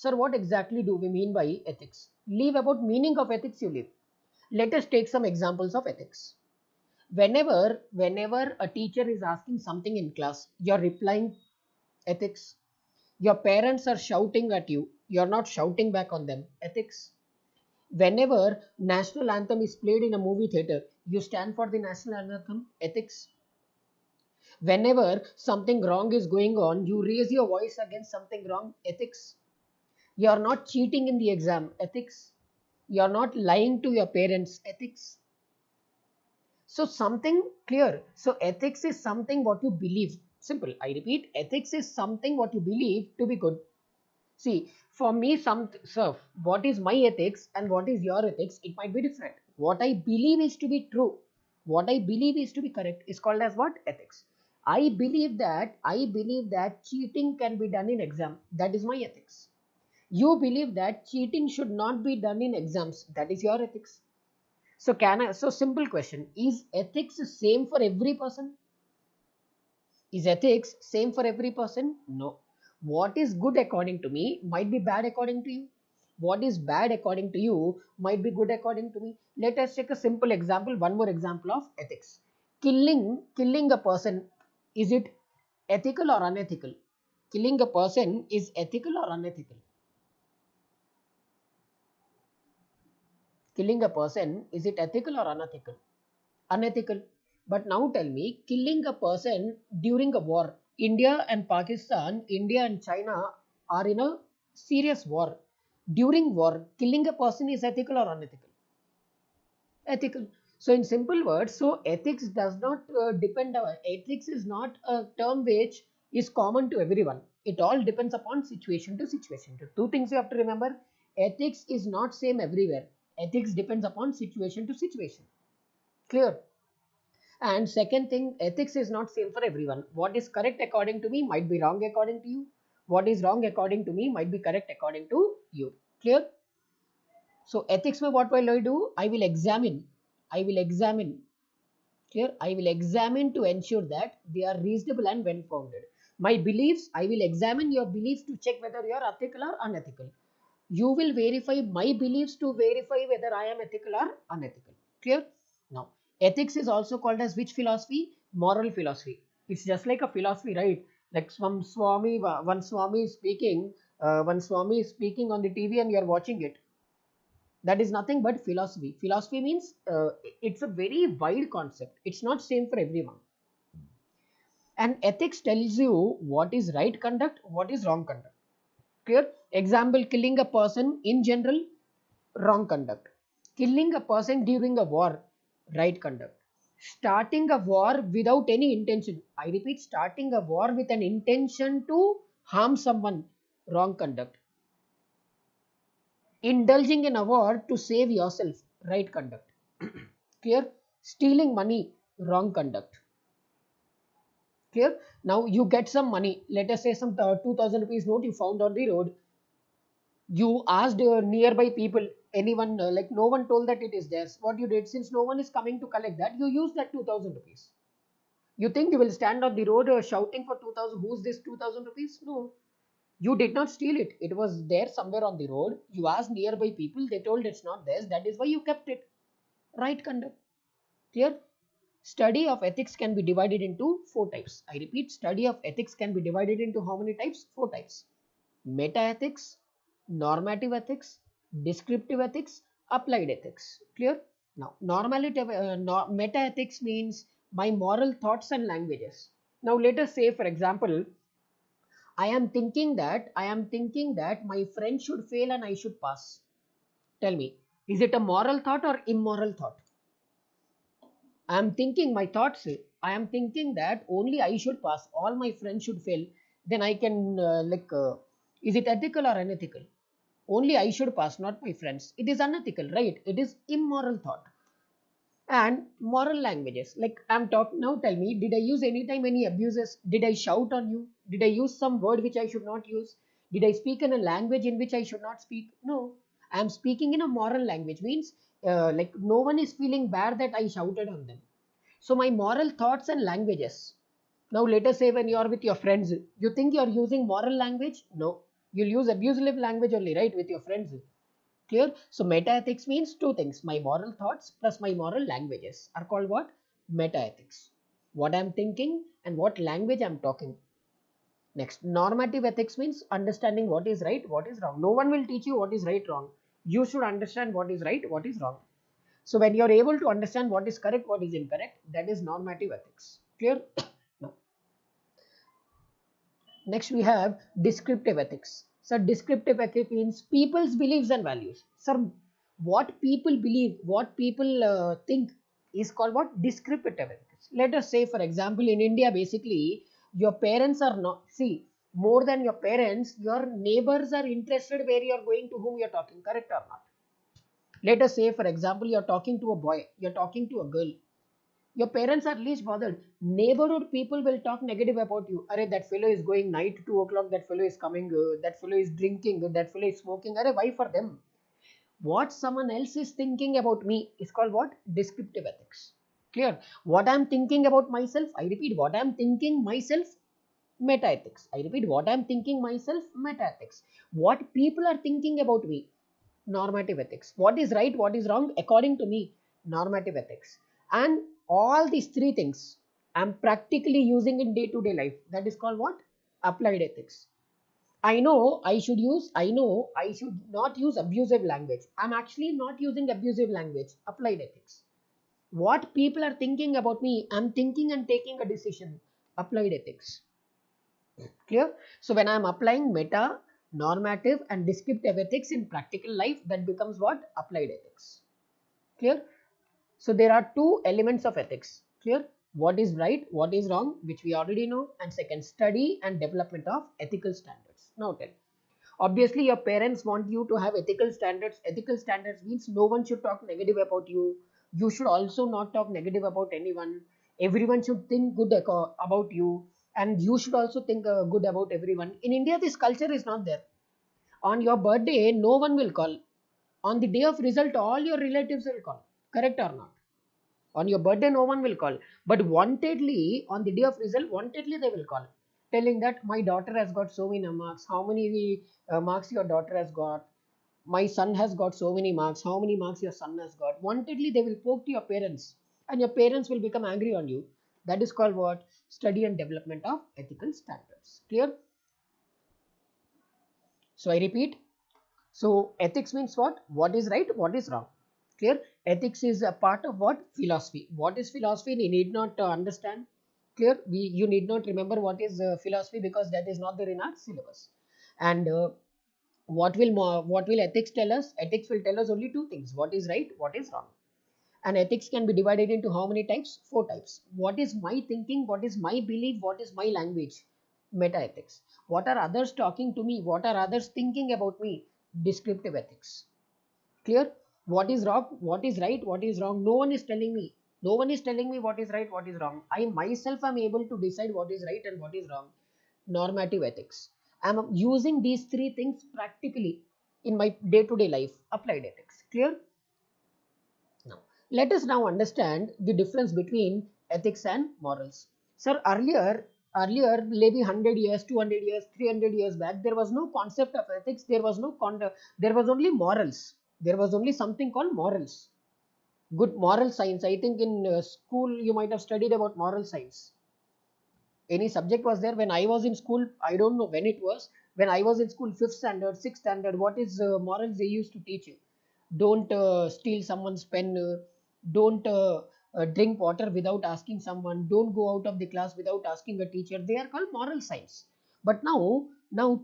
Sir, what exactly do we mean by ethics? Leave about meaning of ethics, you leave. Let us take some examples of ethics. Whenever a teacher is asking something in class, you're replying ethics. Your parents are shouting at you, you're not shouting back on them, ethics. Whenever national anthem is played in a movie theater, you stand for the national anthem, ethics. Whenever something wrong is going on, you raise your voice against something wrong, ethics. You are not cheating in the exam, ethics. You are not lying to your parents, ethics. So something clear. So ethics is something what you believe. Simple. I repeat, ethics is something what you believe to be good. See, for me, what is my ethics and what is your ethics, it might be different. What I believe is to be true, what I believe is to be correct is called as what? Ethics. I believe that cheating can be done in exam. That is my ethics. You believe that cheating should not be done in exams. That is your ethics. So simple question, is ethics same for every person? Is ethics same for every person? No. What is good according to me might be bad according to you. What is bad according to you might be good according to me. Let us take a simple example, one more example of ethics. Killing a person, is it ethical or unethical? Killing a person is ethical or unethical? Killing a person, is it ethical or unethical? Unethical. But now tell me, killing a person during a war, India and China are in a serious war. During war, killing a person is ethical or unethical? Ethical. So in simple words, so ethics does not depend on, ethics is not a term which is common to everyone. It all depends upon situation to situation. The two things you have to remember, ethics is not same everywhere. Ethics depends upon situation to situation. Clear? And second thing, ethics is not same for everyone. What is correct according to me might be wrong according to you. What is wrong according to me might be correct according to you. Clear? So ethics mein what will I do? I will examine. I will examine. Clear? I will examine to ensure that they are reasonable and well founded. My beliefs, I will examine your beliefs to check whether you are ethical or unethical. You will verify my beliefs to verify whether I am ethical or unethical. Clear? Now, ethics is also called as which philosophy? Moral philosophy. It's just like a philosophy, right? Like some Swami is speaking, one Swami is speaking on the TV and you are watching it. That is nothing but philosophy. Philosophy means it's a very wide concept. It's not same for everyone. And ethics tells you what is right conduct, what is wrong conduct. Clear? Example, killing a person in general, wrong conduct. Killing a person during a war, right conduct. Starting a war without any intention. I repeat, starting a war with an intention to harm someone, wrong conduct. Indulging in a war to save yourself, right conduct. Clear? Stealing money, wrong conduct. Clear? Now you get some money, let us say some 2000 rupees note you found on the road. You asked nearby people, anyone, like no one told that it is theirs. What you did, since no one is coming to collect that, you use that 2000 rupees. You think you will stand on the road shouting for 2000, who's this 2000 rupees? No, you did not steal it. It was there somewhere on the road. You asked nearby people, they told it's not theirs. That is why you kept it. Right conduct. Clear? Study of ethics can be divided into four types. I repeat, study of ethics can be divided into how many types? Four types. Meta ethics, normative ethics, descriptive ethics, applied ethics. Clear? Now, meta ethics means my moral thoughts and languages. Now, let us say, for example, I am thinking that my friend should fail and I should pass. Tell me, is it a moral thought or immoral thought? I am thinking, my thoughts say, I am thinking that only I should pass, all my friends should fail. Then I can, is it ethical or unethical? Only I should pass, not my friends. It is unethical, right? It is immoral thought. And moral languages, like I'm talking now, tell me, did I use anytime any abuses? Did I shout on you? Did I use some word which I should not use? Did I speak in a language in which I should not speak? No, I'm speaking in a moral language, means like no one is feeling bad that I shouted on them. So my moral thoughts and languages. Now let us say when you are with your friends, you think you are using moral language? No. You'll use abusive language only, right, with your friends. Clear? So meta ethics means two things. My moral thoughts plus my moral languages are called what? Meta ethics. What I'm thinking and what language I'm talking. Next, normative ethics means understanding what is right, what is wrong. No one will teach you what is right, wrong. You should understand what is right, what is wrong. So when you're able to understand what is correct, what is incorrect, that is normative ethics. Clear? Now, next we have descriptive ethics. So descriptive ethics means people's beliefs and values. So what people believe, what people think is called what? Descriptive ethics. Let us say, for example, in India, basically, your parents are not, see, more than your parents, your neighbors are interested where you are going, to whom you are talking, correct or not? Let us say, for example, you are talking to a boy, you are talking to a girl. Your parents are least bothered. Neighborhood people will talk negative about you. Arey, that fellow is going night 2 o'clock. That fellow is coming. That fellow is drinking. That fellow is smoking. Arey, why for them? What someone else is thinking about me is called what? Descriptive ethics. Clear? What I'm thinking about myself. I repeat, what I'm thinking myself. Meta ethics. I repeat, what I'm thinking myself. Meta ethics. What people are thinking about me. Normative ethics. What is right, what is wrong according to me, normative ethics. And all these three things I'm practically using in day to day life. That is called what? Applied ethics. I know I should not use abusive language. I'm actually not using abusive language. Applied ethics. What people are thinking about me, I'm thinking and taking a decision. Applied ethics. Clear? So when I'm applying meta, normative and descriptive ethics in practical life, that becomes what? Applied ethics. Clear? So there are two elements of ethics. Clear? What is right, what is wrong, which we already know. And second, study and development of ethical standards. Now tell. Obviously, your parents want you to have ethical standards. Ethical standards means no one should talk negative about you. You should also not talk negative about anyone. Everyone should think good about you. And you should also think good about everyone. In India, this culture is not there. On your birthday, no one will call. On the day of result, all your relatives will call. Correct or not? On your birthday, no one will call. But wantedly, on the day of result, wantedly they will call. Telling that my daughter has got so many marks. How many marks your daughter has got? My son has got so many marks. How many marks your son has got? Wantedly, they will poke to your parents. And your parents will become angry on you. That is called what? Study and development of ethical standards. Clear? So I repeat. So ethics means what? What is right? What is wrong? Clear? Ethics is a part of what? Philosophy. What is philosophy? You need not understand. Clear? You need not remember what is philosophy, because that is not there in our syllabus. And what will ethics tell us? Ethics will tell us only two things: what is right, what is wrong. And ethics can be divided into how many types? Four types. What is my thinking? What is my belief? What is my language? Meta ethics. What are others talking to me? What are others thinking about me? Descriptive ethics. Clear? What is wrong? What is right? What is wrong? No one is telling me. No one is telling me what is right, what is wrong. I myself am able to decide what is right and what is wrong. Normative ethics. I'm using these three things practically in my day-to-day life. Applied ethics. Clear? Now, let us now understand the difference between ethics and morals. Sir, earlier, maybe 100 years, 200 years, 300 years back, there was no concept of ethics. There was no there was only morals. There was only something called morals. Good moral science. I think in school you might have studied about moral science. Any subject was there when I was in school? I don't know when it was. When I was in school, fifth standard, sixth standard, what is morals they used to teach you? Don't steal someone's pen. Don't drink water without asking someone. Don't go out of the class without asking a teacher. They are called moral science. But now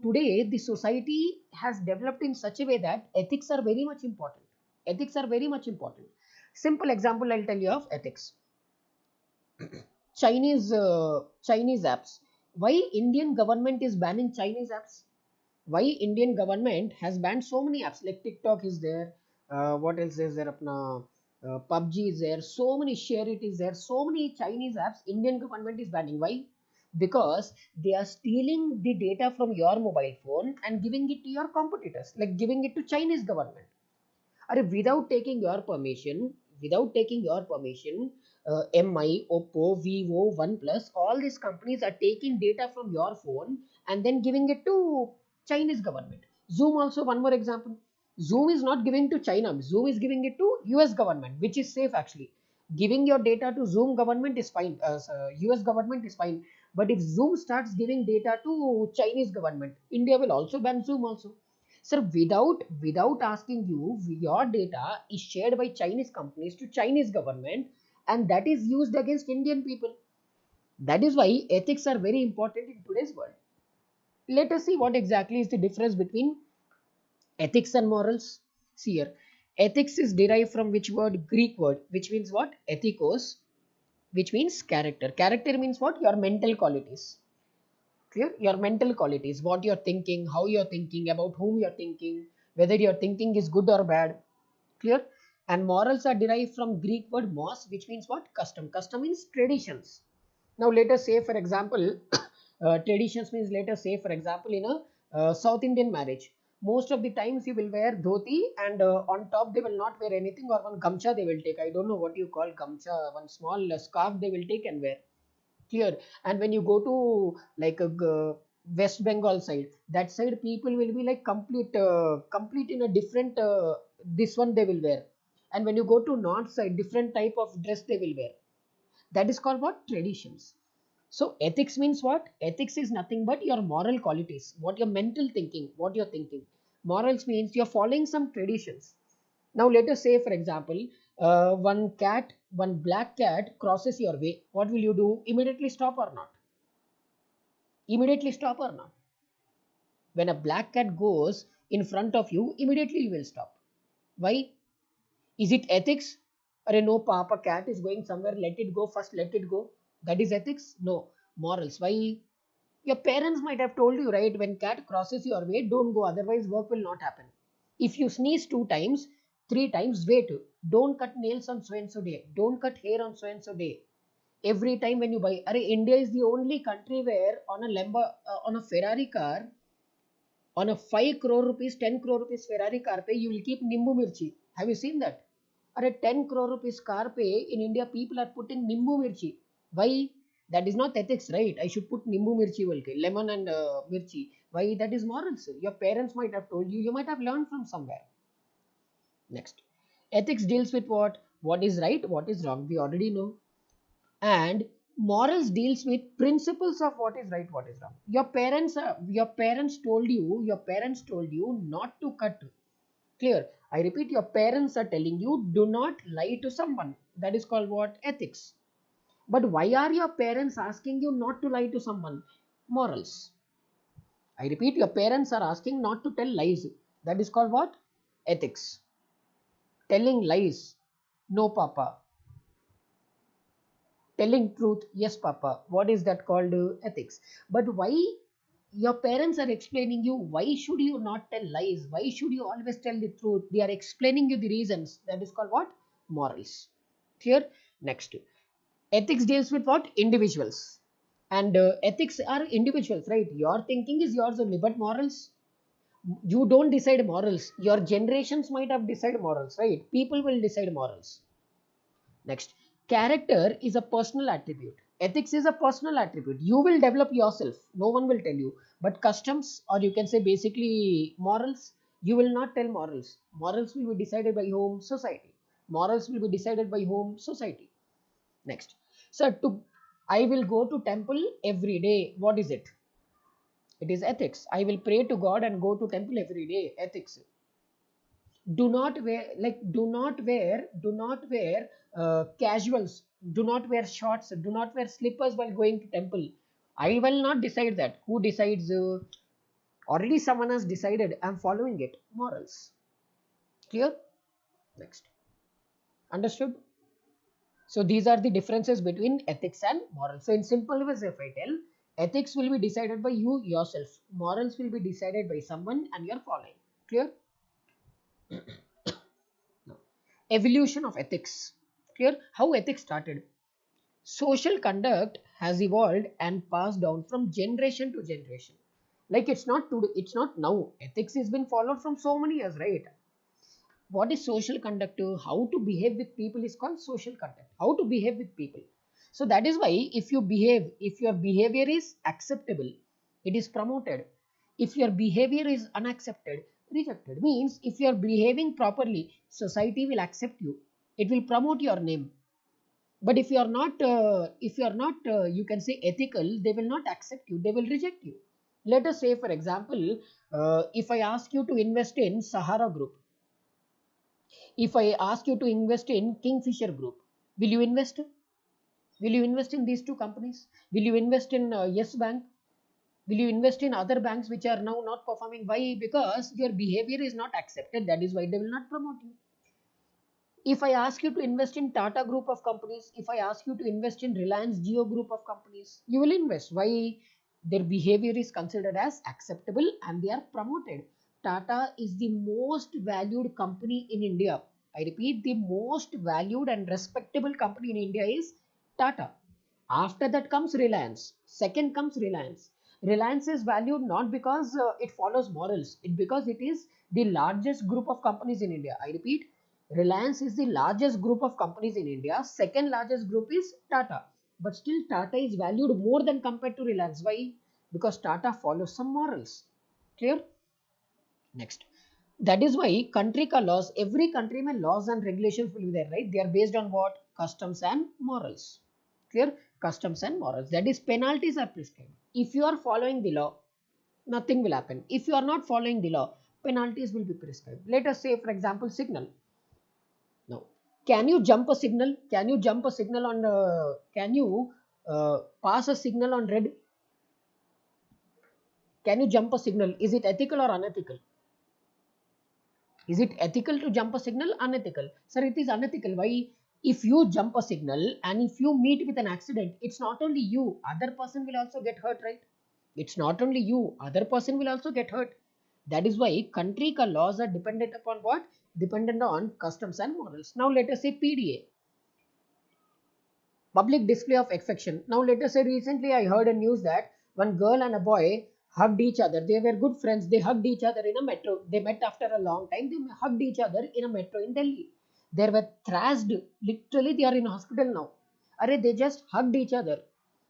today, the society has developed in such a way that ethics are very much important. Ethics are very much important. Simple example I'll tell you of ethics. Chinese apps. Why Indian government is banning Chinese apps? Why Indian government has banned so many apps? Like TikTok is there. What else is there? Apna, PUBG is there. So many Share It is there. So many Chinese apps Indian government is banning. Why? Because they are stealing the data from your mobile phone and giving it to your competitors, like giving it to Chinese government. Without taking your permission, MI, Oppo, Vivo, OnePlus, all these companies are taking data from your phone and then giving it to Chinese government. Zoom also one more example. Zoom is not giving to China. Zoom is giving it to US government, which is safe actually. Giving your data to Zoom government is fine. US government is fine. But if Zoom starts giving data to Chinese government, India will also ban Zoom also. Sir, without asking you, your data is shared by Chinese companies to Chinese government, and that is used against Indian people. That is why ethics are very important in today's world. Let us see what exactly is the difference between ethics and morals. See here, ethics is derived from which word? Greek word, which means what? Ethikos, which means character. Character means what? Your mental qualities. Clear? Your mental qualities, what you're thinking, how you're thinking, about whom you're thinking, whether your thinking is good or bad. Clear? And morals are derived from Greek word mos, which means what? Custom. Custom means traditions. Now let us say, for example, traditions means, let us say, for example, in a South Indian marriage, most of the times you will wear dhoti, and on top they will not wear anything, or one gamcha they will take. I don't know what you call gamcha. One small scarf they will take and wear. Clear? And when you go to like a West Bengal side, that side people will be like complete in a different this one they will wear. And when you go to north side, different type of dress they will wear. That is called what? Traditions. So ethics means what? Ethics is nothing but your moral qualities, what your mental thinking, what you're thinking. Morals means you're following some traditions. Now let us say, for example, one black cat crosses your way. What will you do? Immediately stop or not? Immediately stop or not? When a black cat goes in front of you, immediately you will stop. Why? Is it ethics? Or no, papa cat is going somewhere, let it go first, let it go. That is ethics? No. Morals. Why? Your parents might have told you, right? When cat crosses your way, don't go, otherwise work will not happen. If you sneeze 2 times, 3 times, wait. Don't cut nails on so and so day. Don't cut hair on so and so day. Every time when you buy, India is the only country where on a Ferrari car, on a 5 crore rupees, 10 crore rupees Ferrari car pay, you will keep Nimbu Mirchi. Have you seen that? At a 10 crore rupees car pay in India, people are putting Nimbu Mirchi. Why? That is not ethics, right? I should put Nimbu Mirchi, lemon and Mirchi. Why? That is morals. Your parents might have told you, you might have learned from somewhere. Next. Ethics deals with what? What is right, what is wrong. We already know. And morals deals with principles of what is right, what is wrong. Your parents told you not to cut. Clear? I repeat, your parents are telling you do not lie to someone. That is called what? Ethics. But why are your parents asking you not to lie to someone? Morals. I repeat, your parents are asking not to tell lies. That is called what? Ethics. Telling lies, no papa. Telling truth, yes papa. What is that called? Ethics. But why your parents are explaining you, why should you not tell lies, why should you always tell the truth? They are explaining you the reasons. That is called what? Morals. Clear? Next. Ethics deals with what? Individuals. And ethics are individuals, right? Your thinking is yours only, but morals, you don't decide morals. Your generations might have decided morals, right? People will decide morals. Next, character is a personal attribute. Ethics is a personal attribute. You will develop yourself. No one will tell you. But customs, or you can say basically morals, you will not tell morals. Morals will be decided by whom? Society. Morals will be decided by whom? Society. Next. So I will go to temple every day. What is it? It is ethics. I will pray to God and go to temple every day. Ethics. Do not wear casuals, do not wear shorts, do not wear slippers while going to temple. I will not decide that. Who decides? Already someone has decided. I'm following it. Morals. Clear? Next. Understood? So these are the differences between ethics and morals. So in simple words, if I tell, ethics will be decided by you yourself, morals will be decided by someone and you're following. Clear? Now, evolution of ethics. Clear? How ethics started. Social conduct has evolved and passed down from generation to generation. Like it's not today, it's not now. Ethics has been followed from so many years, right? What is social conduct? How to behave with people is called social conduct. How to behave with people. So that is why if your behavior is acceptable, it is promoted. If your behavior is unaccepted, rejected. Means if you are behaving properly, society will accept you. It will promote your name. But if you are not, you can say ethical, they will not accept you. They will reject you. Let us say, for example, if I ask you to invest in Sahara Group, if I ask you to invest in Kingfisher Group, will you invest? Will you invest in these two companies? Will you invest in Yes Bank? Will you invest in other banks which are now not performing? Why? Because your behavior is not accepted. That is why they will not promote you. If I ask you to invest in Tata Group of companies, if I ask you to invest in Reliance Jio Group of companies, you will invest. Why? Their behavior is considered as acceptable and they are promoted. Tata is the most valued company in India. I repeat, the most valued and respectable company in India is Tata. After that comes Reliance. Second comes Reliance. Reliance is valued not because it follows morals, it because it is the largest group of companies in India. I repeat, Reliance is the largest group of companies in India. Second largest group is Tata. But still Tata is valued more than compared to Reliance. Why? Because Tata follows some morals. Clear? Next. That is why country ka laws, every country mein laws and regulations will be there, right? They are based on what? Customs and morals. Clear? Customs and morals. That is, penalties are prescribed. If you are following the law, nothing will happen. If you are not following the law, penalties will be prescribed. Let us say, for example, signal. Now, can you jump a signal? Can you jump a signal on? Can you pass a signal on red? Can you jump a signal? Is it ethical or unethical? Is it ethical to jump a signal? Unethical. Sir, it is unethical. Why? If you jump a signal and if you meet with an accident, it's not only you, other person will also get hurt, right? It's not only you, other person will also get hurt. That is why country ka laws are dependent upon what? Dependent on customs and morals. Now let us say PDA, public display of affection. Now let us say recently I heard a news that one girl and a boy hugged each other. They were good friends. They hugged each other in a metro. They met after a long time. They hugged each other in a metro in Delhi. They were thrashed. Literally, they are in hospital now. Are they just hugged each other?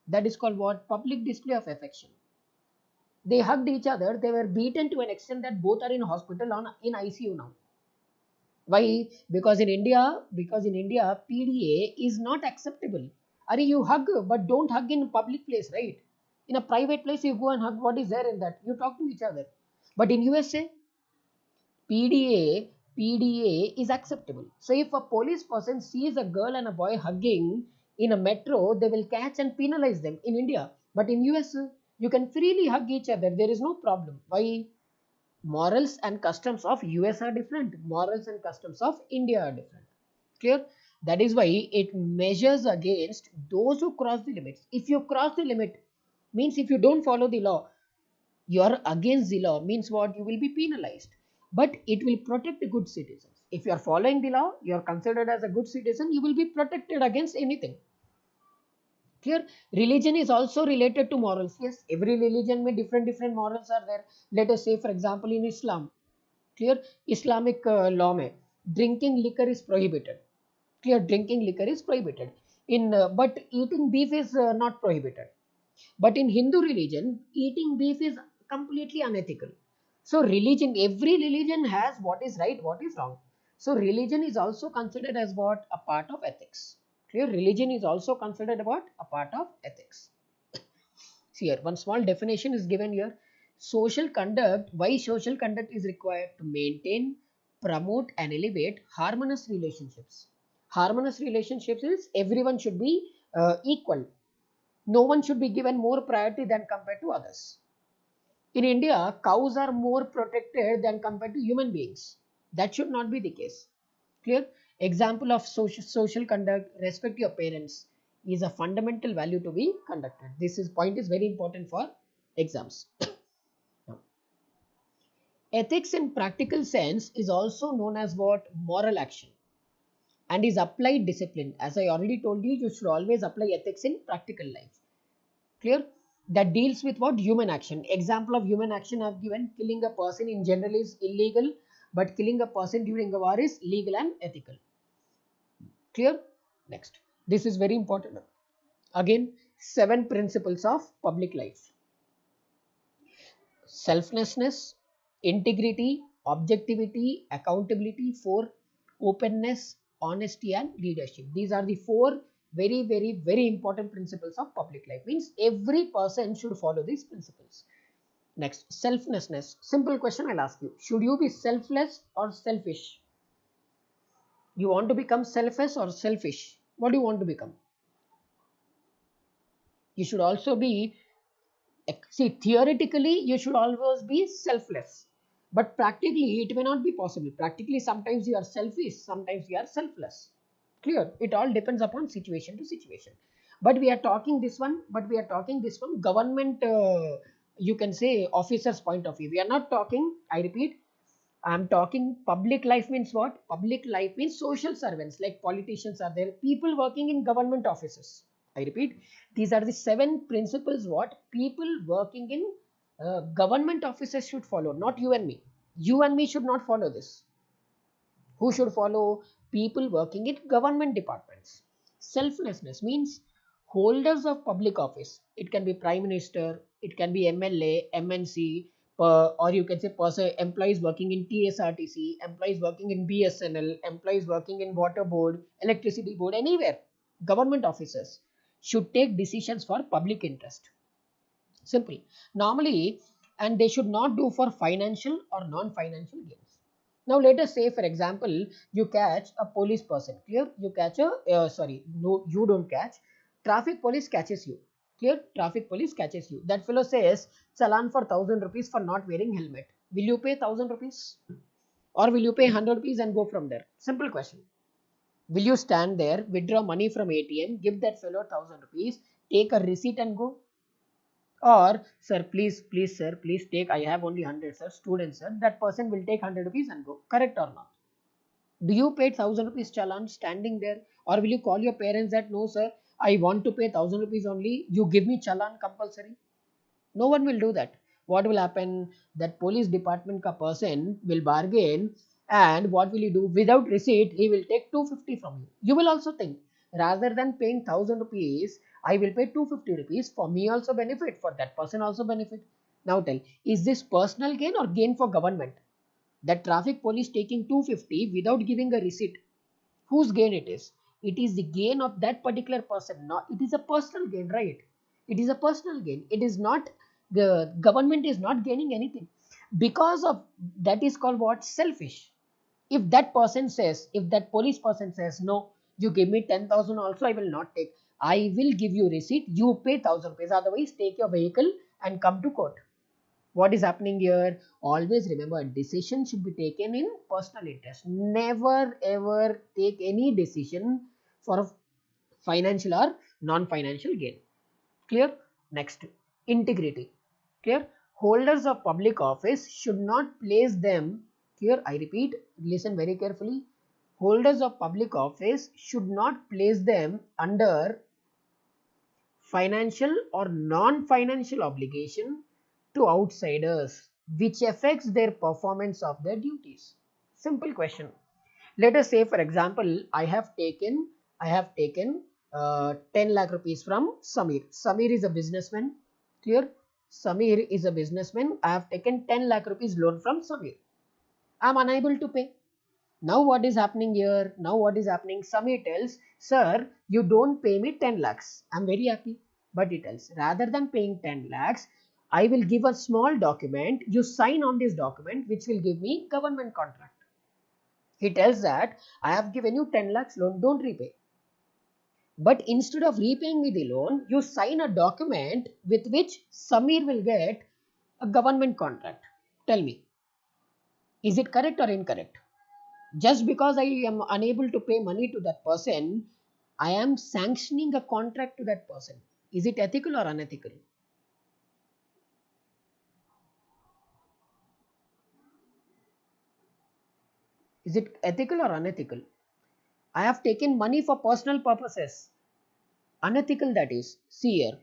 That is called what? Public display of affection. They hugged each other. They were beaten to an extent that both are in hospital in ICU now. Why? Because in India, PDA is not acceptable. Are you hug, but don't hug in public place, right? In a private place, you go and hug. What is there in that? You talk to each other. But in USA, PDA is acceptable. So if a police person sees a girl and a boy hugging in a metro, they will catch and penalize them in India. But in US, you can freely hug each other. There is no problem. Why? Morals and customs of US are different. Morals and customs of India are different. Clear? That is why it measures against those who cross the limits. If you cross the limit, means if you don't follow the law, you are against the law. Means what? You will be penalized. But it will protect the good citizens. If you are following the law, you are considered as a good citizen, you will be protected against anything. Clear? Religion is also related to morals. Yes, every religion may different morals are there. Let us say, for example, in Islam, clear, Islamic law में drinking liquor is prohibited. Clear, drinking liquor is prohibited. But eating beef is not prohibited. But in Hindu religion, eating beef is completely unethical. So religion, every religion has what is right, what is wrong. So religion is also considered as what? A part of ethics. Clear? Religion is also considered what? A part of ethics. See here, one small definition is given here. Social conduct, why social conduct is required? To maintain, promote and elevate harmonious relationships. Harmonious relationships is everyone should be equal. No one should be given more priority than compared to others. In India, cows are more protected than compared to human beings. That should not be the case. Clear? Example of social conduct, respect your parents is a fundamental value to be conducted. Point is very important for exams. Now, ethics in practical sense is also known as what? Moral action and is applied discipline. As I already told you, you should always apply ethics in practical life. Clear? That deals with what? Human action. Example of human action I have given. Killing a person in general is illegal, but killing a person during a war is legal and ethical. Clear? Next. This is very important. Again, 7 principles of public life. selflessness, integrity, objectivity, accountability. 4, openness, honesty and leadership. These are the 4 very, very, very important principles of public life. Means every person should follow these principles. Next, selflessness. Simple question I'll ask you. Should you be selfless or selfish? You want to become selfless or selfish? What do you want to become? You should also be, see, theoretically, you should always be selfless. But practically, it may not be possible. Practically, sometimes you are selfish, sometimes you are selfless. Clear? It all depends upon situation to situation. But we are talking this one, government, you can say, officer's point of view. We are not talking, I repeat, I'm talking public life means what? Public life means social servants like politicians are there, people working in government offices. I repeat, these are the 7 principles what people working in government offices should follow, not you and me. You and me should not follow this. Who should follow? People working in government departments. Selflessness means holders of public office. It can be prime minister, it can be MLA, MNC, or you can say person, employees working in TSRTC, employees working in BSNL, employees working in water board, electricity board, anywhere. Government officers should take decisions for public interest. Simple. Normally, and they should not do for financial or non-financial gains. Now, let us say, for example, you catch a police person. Clear? You catch a, sorry, no, you don't catch. Traffic police catches you. Clear? Traffic police catches you. That fellow says, Chalan for 1000 rupees for not wearing helmet. Will you pay 1000 rupees? Or will you pay 100 rupees and go from there? Simple question. Will you stand there, withdraw money from ATM, give that fellow 1000 rupees, take a receipt and go? Or, sir, please, sir, please take, I have only 100, sir, student, sir, that person will take 100 rupees and go. Correct or not? Do you pay 1000 rupees challan standing there? Or will you call your parents that, no, sir, I want to pay 1000 rupees only, you give me challan compulsory? No one will do that. What will happen? That police department ka person will bargain, and what will he do? Without receipt, he will take 250 from you. You will also think, rather than paying 1000 rupees, I will pay 250 rupees. For me also benefit, for that person also benefit. Now tell, is this personal gain or gain for government? That traffic police taking 250 without giving a receipt, whose gain it is? It is the gain of that particular person. Not, it is a personal gain, right? It is a personal gain. It is not, the government is not gaining anything. Because of that is called what? Selfish. If that person says, if that police person says, no, you give me 10,000 also, I will not take. I will give you receipt. You pay 1000 rupees. Otherwise, take your vehicle and come to court. What is happening here? Always remember, decision should be taken in personal interest. Never ever take any decision for financial or non-financial gain. Clear? Next, integrity. Clear? Holders of public office should not place them, clear, I repeat, listen very carefully. Holders of public office should not place them under financial or non-financial obligation to outsiders, which affects their performance of their duties. Simple question. Let us say, for example, I have taken 10 lakh rupees from Samir. Samir is a businessman. Clear? Samir is a businessman. I have taken 10 lakh rupees loan from Samir. I am unable to pay. Now what is happening here? Now what is happening? Samir tells, sir, you don't pay me 10 lakhs. I'm very happy. But he tells, rather than paying 10 lakhs, I will give a small document. You sign on this document, which will give me government contract. He tells that I have given you 10 lakhs loan, don't repay. But instead of repaying me the loan, you sign a document with which Samir will get a government contract. Tell me, is it correct or incorrect? Just because I am unable to pay money to that person, I am sanctioning a contract to that person. Is it ethical or unethical? Is it ethical or unethical? I have taken money for personal purposes. Unethical, that is. See here.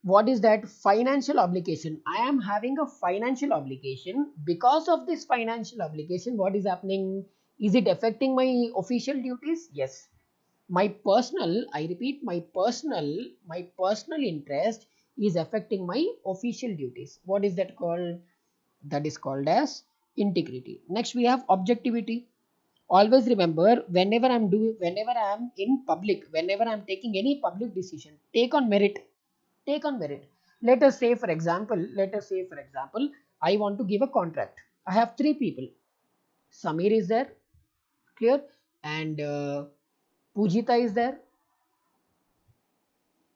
What is that? Financial obligation. I am having a financial obligation. Because of this financial obligation, what is happening? Is it affecting my official duties? Yes. My personal, I repeat, my personal interest is affecting my official duties. What is that called? That is called as integrity. Next we have objectivity. Always remember, whenever I'm in public, whenever I'm taking any public decision, take on merit. Take on merit. Let us say for example, I want to give a contract. I have three people. Samir is there, clear, and Pujita is there,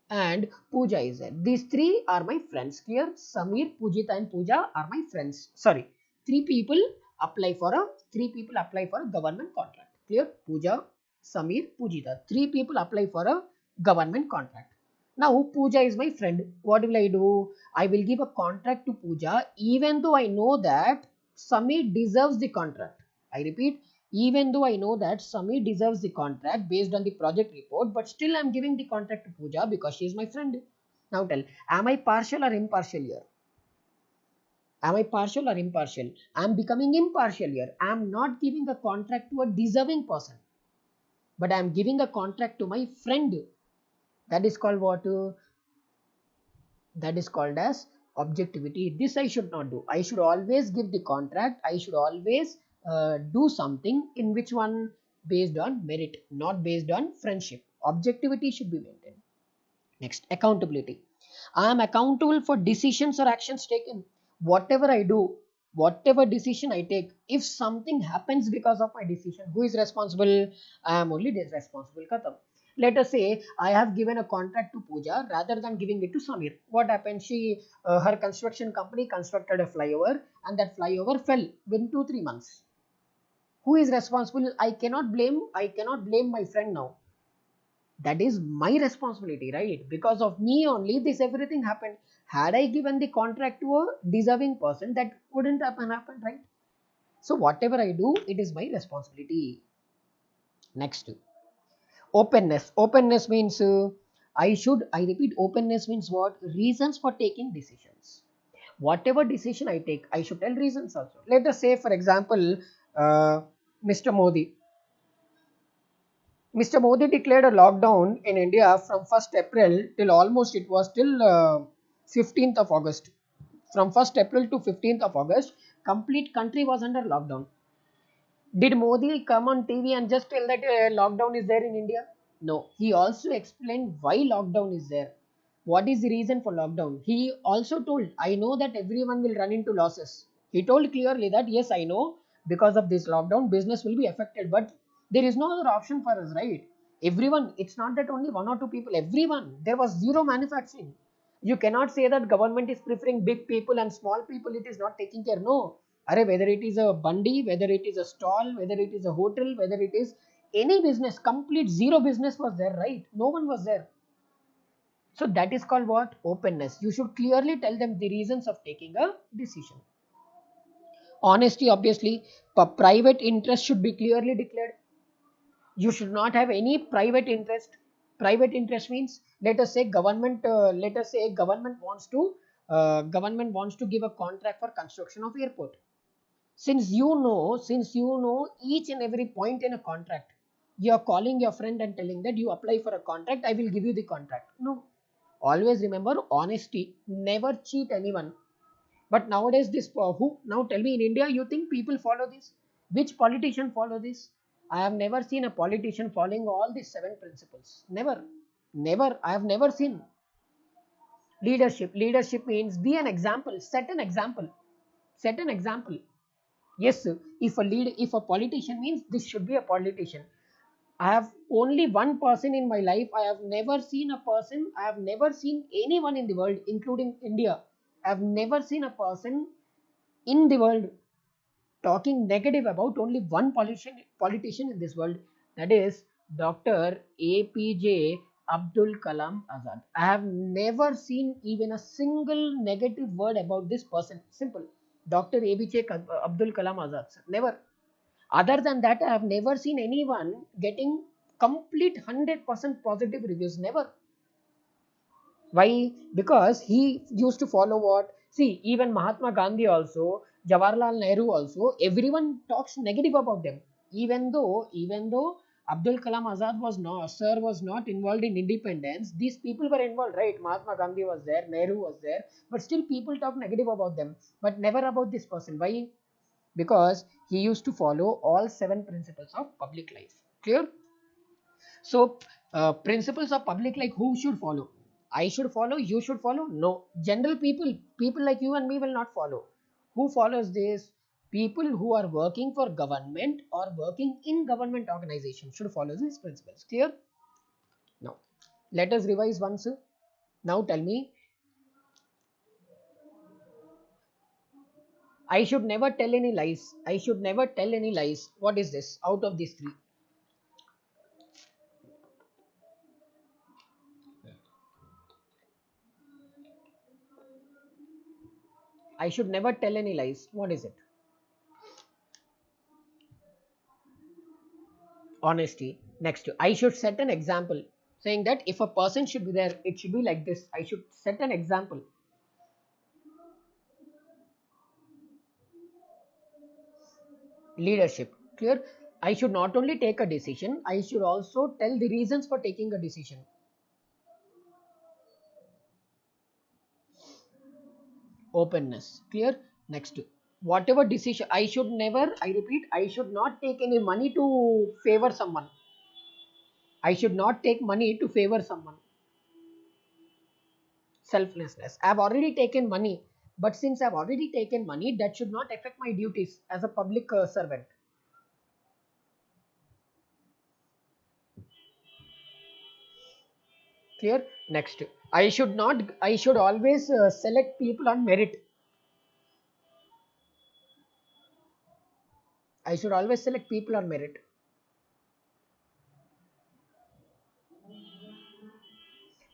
and Pooja is there. These three are my friends. Clear? Samir, Pujita, and Pooja are my friends. Sorry, three people apply for a government contract. Clear? Pooja, Samir, Pujita. Three people apply for a government contract. Now Pooja is my friend. What will I do? I will give a contract to Pooja, even though I know that Samir deserves the contract. I repeat, even though I know that Samir deserves the contract based on the project report, but still I'm giving the contract to Pooja because she is my friend. Now tell, am I partial or impartial here? Am I partial or impartial? I'm becoming impartial here. I'm not giving a contract to a deserving person, but I'm giving a contract to my friend. That is called what? That is called as objectivity. This I should not do. I should always give the contract. I should always do something in which one based on merit, not based on friendship. Objectivity should be maintained. Next, accountability. I am accountable for decisions or actions taken. Whatever I do, whatever decision I take, if something happens because of my decision, who is responsible? I am only responsible. Khatam. Let us say I have given a contract to Pooja rather than giving it to Samir. What happened? Her construction company constructed a flyover, and that flyover fell within 2 3 months. Who is responsible? I cannot blame my friend now. That is my responsibility, right? Because of me only this everything happened. Had I given the contract to a deserving person, that wouldn't happen, right? So whatever I do, it is my responsibility. Next, openness means I repeat, openness means what? Reasons for taking decisions. Whatever decision I take, I should tell reasons also. Let us say for example, uh, mr modi Mr. Modi declared a lockdown in India from 1st April till almost it was till 15th of August. From 1st April to 15th of August, complete country was under lockdown. Did Modi come on TV and just tell that lockdown is there in India? No. He also explained why lockdown is there. What is the reason for lockdown? He also told, I know that everyone will run into losses. He told clearly that, yes, I know because of this lockdown, business will be affected, but there is no other option for us, right? Everyone, it's not that only one or two people, everyone, there was zero manufacturing. You cannot say that government is preferring big people and small people, it is not taking care. No. Whether it is a bandi, whether it is a stall, whether it is a hotel, whether it is any business, complete zero business was there, right? No one was there. So that is called what? Openness. You should clearly tell them the reasons of taking a decision. Honesty, obviously, private interest should be clearly declared. You should not have any private interest. Private interest means, let us say government wants to give a contract for construction of airport. Since you know each and every point in a contract, you are calling your friend and telling that you apply for a contract, I will give you the contract. No. Always remember honesty. Never cheat anyone. But nowadays, who now tell me in India, you think people follow this? Which politician follow this? I have never seen a politician following all these seven principles. Never, never. I have never seen. Leadership. Leadership means be an example. Set an example. Set an example. Yes, sir. If a politician means this should be a politician. I have only one person in my life. I have never seen a person. I have never seen anyone in the world, including India. I have never seen a person in the world talking negative about only one politician in this world. That is Dr. APJ Abdul Kalam Azad. I have never seen even a single negative word about this person. Simple. Dr. APJ Abdul Kalam Azad. Sir. Never. Other than that, I have never seen anyone getting complete 100% positive reviews. Never. Why? Because he used to follow what? See, even Mahatma Gandhi also, Jawaharlal Nehru also, everyone talks negative about them. Even though Abdul Kalam Azad was not, sir was not involved in independence. These people were involved, right? Mahatma Gandhi was there, Nehru was there, but still people talk negative about them, but never about this person. Why? Because he used to follow all seven principles of public life. Clear? So, principles of public life, who should follow? I should follow, you should follow? No. General people, people like you and me will not follow. Who follows this? People who are working for government or working in government organization should follow these principles. Clear? Now, let us revise once. Now tell me, I should never tell any lies. I should never tell any lies. What is this out of these three? I should never tell any lies. What is it? Honesty. Next, I should set an example, saying that if a person should be there, it should be like this. I should set an example. Leadership. Clear? I should not only take a decision, I should also tell the reasons for taking a decision. Openness. Clear? Next, whatever decision, I should never, I repeat, I should not take any money to favor someone. I should not take money to favor someone. Selflessness. I've already taken money, but since I've already taken money, that should not affect my duties as a public servant. Clear? Next, I should not, I should always select people on merit. I should always select people on merit.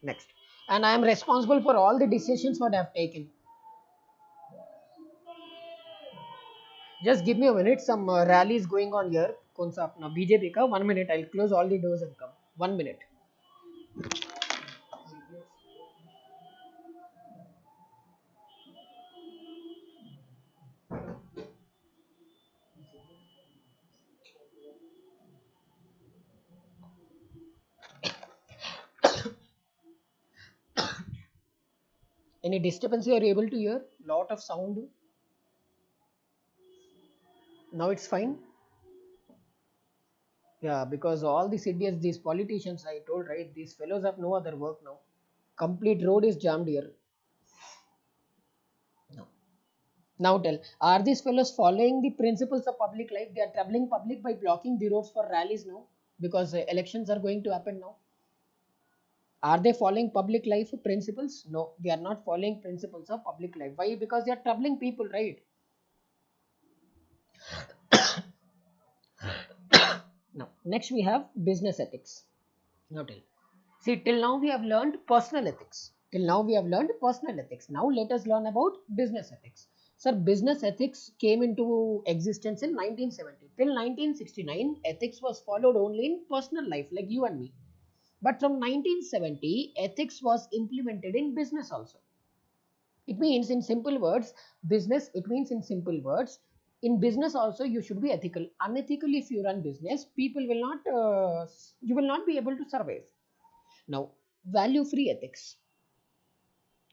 Next, and I am responsible for all the decisions what I have taken. Just give me a minute. Some rally is going on here. कौन सा अपना BJP का 1 minute. I'll close all the doors and come. 1 minute. Any disturbance you are able to hear? Lot of sound. Now it's fine. Yeah, because all these idiots, these politicians, I told right, these fellows have no other work now. Complete road is jammed here. No. Now tell, are these fellows following the principles of public life? They are troubling public by blocking the roads for rallies now because elections are going to happen now. Are they following public life principles? No, they are not following principles of public life. Why? Because they are troubling people, right? Now, next we have business ethics. Now tell. See, till now we have learned personal ethics. Till now we have learned personal ethics. Now let us learn about business ethics. Sir, business ethics came into existence in 1970. Till 1969, ethics was followed only in personal life, like you and me. But from 1970, ethics was implemented in business also. It means in simple words, business, it means in simple words, in business also you should be ethical. Unethical if you run business, people will not, you will not be able to survive. Now, value free ethics.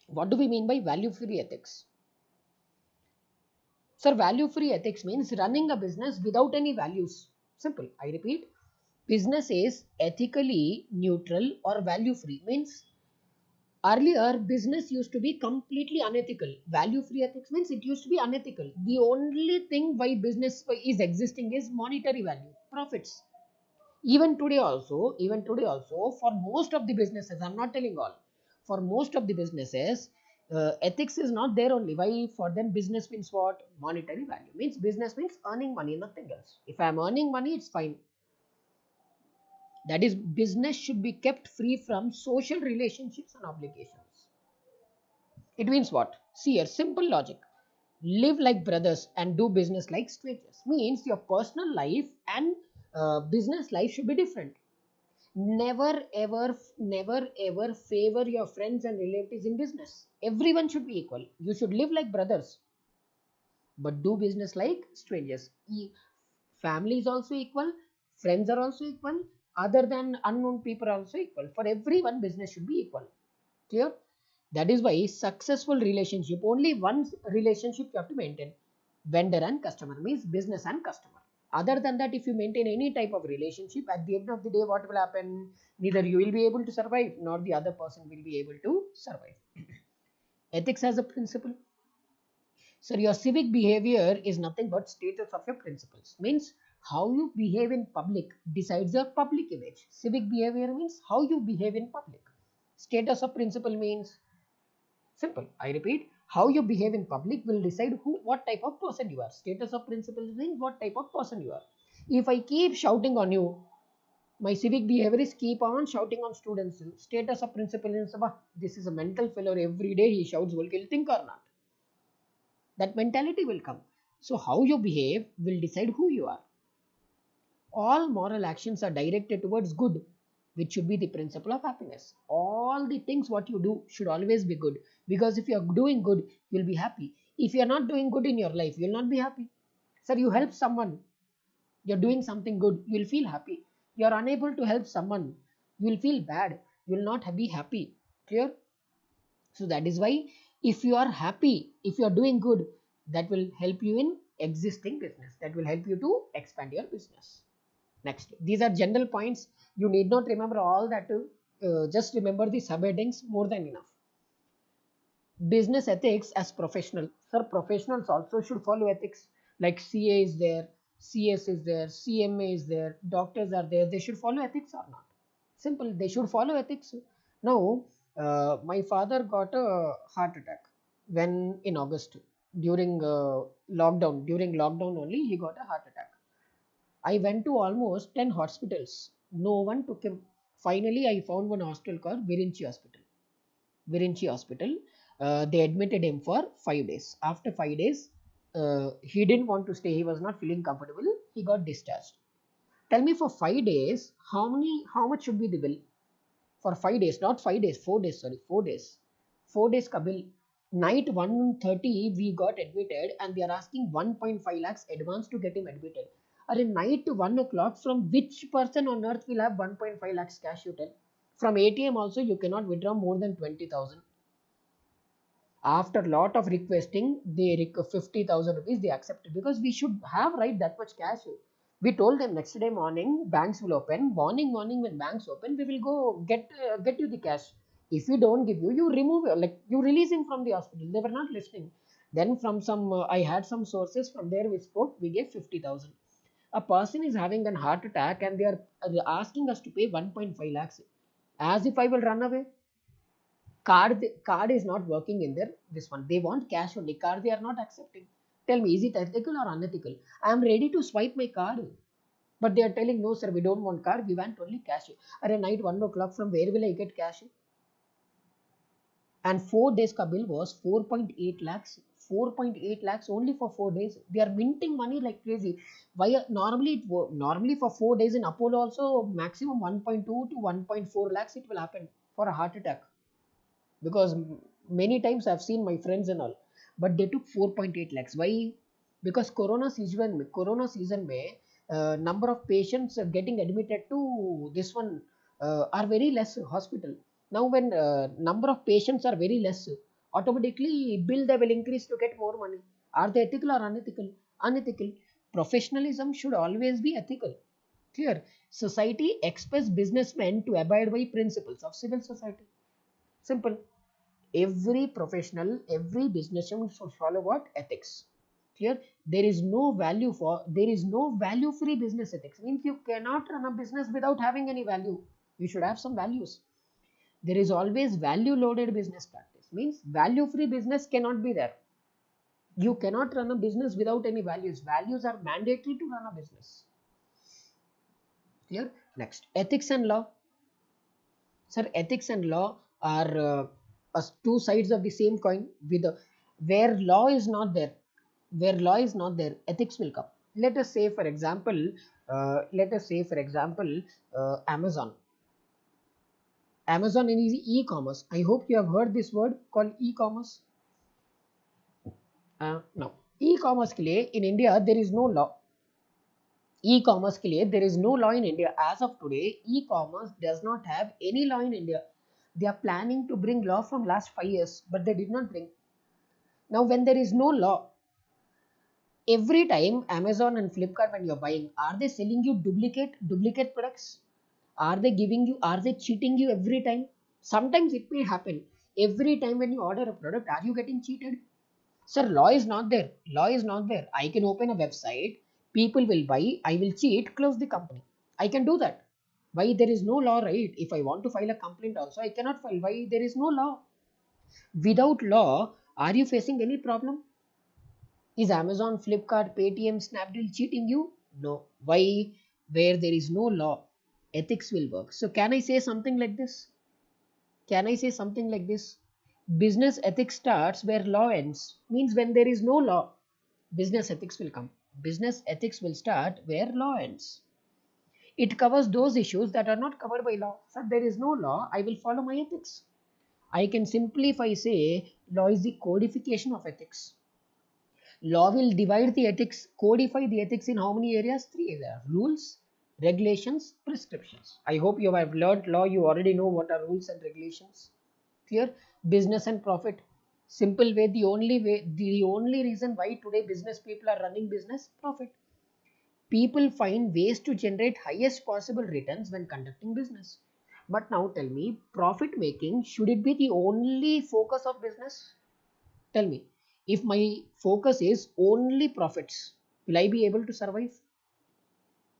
What do we mean by value free ethics? Sir, value free ethics means running a business without any values. Simple. I repeat, business is ethically neutral or value free. Means earlier business used to be completely unethical. Value free ethics means it used to be unethical. The only thing why business is existing is monetary value, profits. Even today also, for most of the businesses, I'm not telling all, for most of the businesses, ethics is not there only. Why? For them, business means what? Monetary value. Means business means earning money, nothing else. If I'm earning money, it's fine. That is, business should be kept free from social relationships and obligations. It means what? See here, simple logic. Live like brothers and do business like strangers. Means your personal life and business life should be different. Never ever favor your friends and relatives in business. Everyone should be equal. You should live like brothers, but do business like strangers. Family is also equal, Friends are also equal. Other than unknown people are also equal. For everyone, business should be equal. Clear? That is why successful relationship, only one relationship you have to maintain. Vendor and customer, means business and customer. Other than that, if you maintain any type of relationship, at the end of the day, what will happen? Neither you will be able to survive, nor the other person will be able to survive. Ethics as a principle. So your civic behavior is nothing but status of your principles. Means how you behave in public decides your public image. Civic behavior means how you behave in public. Status of principle means simple. I repeat, how you behave in public will decide what type of person you are. Status of principle means what type of person you are. If I keep shouting on you, my civic behavior is keep on shouting on students. Status of principle is, this is a mental failure. Every day he shouts, will kill think or not. That mentality will come. So how you behave will decide who you are. All moral actions are directed towards good, which should be the principle of happiness. All the things what you do should always be good, because if you are doing good, you will be happy. If you are not doing good in your life, you will not be happy. Sir, you help someone, you are doing something good, you will feel happy. You are unable to help someone, you will feel bad, you will not be happy. Clear? So that is why if you are happy, if you are doing good, that will help you in existing business. That will help you to expand your business. Next, these are general points. You need not remember all that. Just remember the subheadings, more than enough. Business ethics as professional. Sir, professionals also should follow ethics. Like CA is there, CS is there, CMA is there, doctors are there. They should follow ethics or not? Simple. They should follow ethics. Now, my father got a heart attack when in August during lockdown. During lockdown only, he got a heart attack. I went to almost 10 hospitals. No one took him. Finally, I found one hospital called Virinchi Hospital. Virinchi Hospital. They admitted him for 5 days. After 5 days, he didn't want to stay. He was not feeling comfortable. He got discharged. Tell me, for 5 days, how much should be the bill? For 5 days, not 5 days, 4 days, sorry, 4 days. 4 days ka bill. Night 1:30 we got admitted, and they are asking 1.5 lakhs advance to get him admitted. At night 1 o'clock, from which person on earth will have 1.5 lakhs cash, you tell? From ATM also you cannot withdraw more than 20,000. After lot of requesting, they 50,000 rupees they accepted, because we should have right that much cash. We told them next day morning banks will open. Morning when banks open, we will go get you the cash. If you don't give you, you remove like you release him from the hospital. They were not listening. Then from some I had some sources from there we spoke. We gave 50,000. A person is having an heart attack and they are asking us to pay 1.5 lakhs. As if I will run away. Card is not working in their this one. They want cash only. Card they are not accepting. Tell me, is it ethical or unethical? I am ready to swipe my card, but they are telling no, sir, we don't want card. We want only cash. At a night 1 o'clock, from where will I get cash? And 4 days ka bill was 4.8 lakhs. 4.8 lakhs only for 4 days. They are minting money like crazy. Why? Normally for 4 days in Apollo also maximum 1.2 to 1.4 lakhs it will happen for a heart attack, because many times I've seen my friends and all, but they took 4.8 lakhs. Why? Because corona season may number of patients getting admitted to this one are very less hospital. Now when number of patients are very less, automatically bill they will increase to get more money. Are they ethical or unethical? Unethical. Professionalism should always be ethical. Clear? Society expects businessmen to abide by principles of civil society. Simple. Every professional, every businessman should follow what? Ethics. Clear? There is no value free business ethics. Means you cannot run a business without having any value. You should have some values. There is always value loaded business practice. Means value free business cannot be there. You cannot run a business without any values. Values are mandatory to run a business. Clear? Next, ethics and law. Sir, ethics and law are two sides of the same coin. With where law is not there, ethics will come. Let us say, for example, Amazon. Amazon is e-commerce. I hope you have heard this word called e-commerce. Now, e-commerce के लिए in India there is no law. E-commerce के लिए there is no law in India as of today. E-commerce does not have any law in India. They are planning to bring law from last 5 years, but they did not bring. Now when there is no law, every time Amazon and Flipkart, when you're buying, are they selling you duplicate products? Are they giving you, are they cheating you every time? Sometimes it may happen. Every time when you order a product, are you getting cheated? Sir, law is not there. Law is not there. I can open a website, people will buy, I will cheat, close the company. I can do that. Why there is no law, right? If I want to file a complaint also, I cannot file. Why there is no law? Without law, are you facing any problem? Is Amazon, Flipkart, Paytm, Snapdeal cheating you? No. Why? Where there is no law, ethics will work. So can I say something like this? Can I say something like this? Business ethics starts where law ends. Means when there is no law, business ethics will come. Business ethics will start where law ends. It covers those issues that are not covered by law. So there is no law, I will follow my ethics. I can simplify say law is the codification of ethics. Law will divide the ethics, codify the ethics in how many areas? Three areas: rules, regulations, prescriptions. I hope you have learned law, you already know what are rules and regulations. Clear? Business and profit. Simple way, the only reason why today business people are running business, profit. People find ways to generate highest possible returns when conducting business. But now tell me, profit making, should it be the only focus of business? Tell me, if my focus is only profits, will I be able to survive?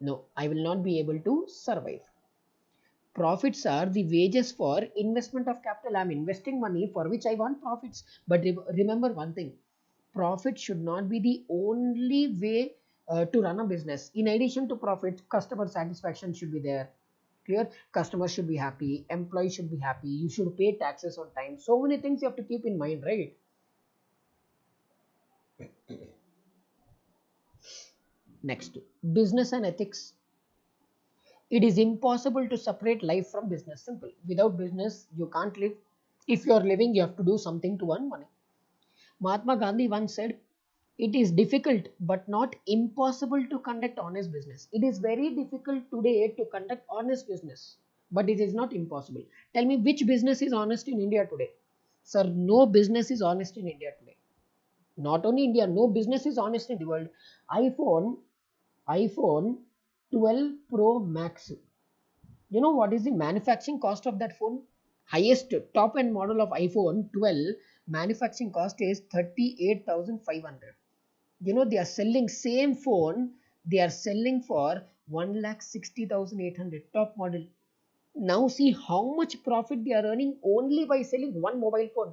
No, I will not be able to survive. Profits are the wages for investment of capital. I'm investing money for which I want profits. But remember one thing, profit should not be the only way to run a business. In addition to profit, customer satisfaction should be there. Clear? Customers should be happy, employees should be happy, you should pay taxes on time. So many things you have to keep in mind, right? Next, business and ethics. It is impossible to separate life from business. Simple. Without business, you can't live. If you are living, you have to do something to earn money. Mahatma Gandhi once said, it is difficult but not impossible to conduct honest business. It is very difficult today to conduct honest business, but it is not impossible. Tell me which business is honest in India today? Sir, no business is honest in India today. Not only India, no business is honest in the world. iPhone, iPhone 12 Pro Max. You know what is the manufacturing cost of that phone? Highest top end model of iPhone 12 manufacturing cost is 38,500. You know, they are selling same phone, they are selling for 1,60,800 top model. Now see how much profit they are earning only by selling one mobile phone.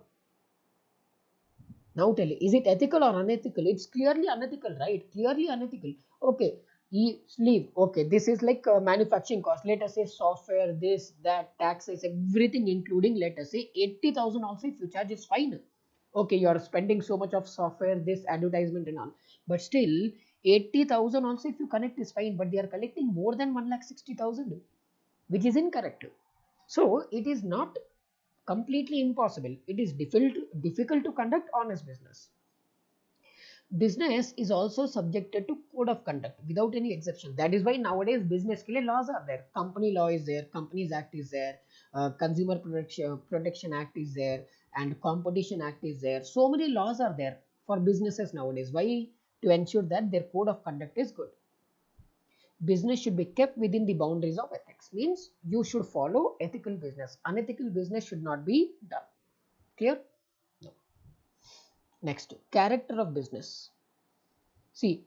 Now tell me, is it ethical or unethical? It's clearly unethical, right? Clearly unethical. Okay, sleeve. Okay, this is like manufacturing cost. Let us say software, this, that, taxes, everything including, let us say 80,000 also if you charge is fine. Okay, you are spending so much of software, this advertisement and all. But still, 80,000 also if you connect is fine. But they are collecting more than 1,60,000, which is incorrect. So it is not completely impossible. It is difficult to conduct honest business. Business is also subjected to code of conduct without any exception. That is why nowadays business ke liye laws are there. Company law is there, Companies Act is there, Consumer Protection Act is there, and Competition Act is there. So many laws are there for businesses nowadays. Why? To ensure that their code of conduct is good. Business should be kept within the boundaries of ethics. Means you should follow ethical business. Unethical business should not be done. Clear? No. Next, character of business. See,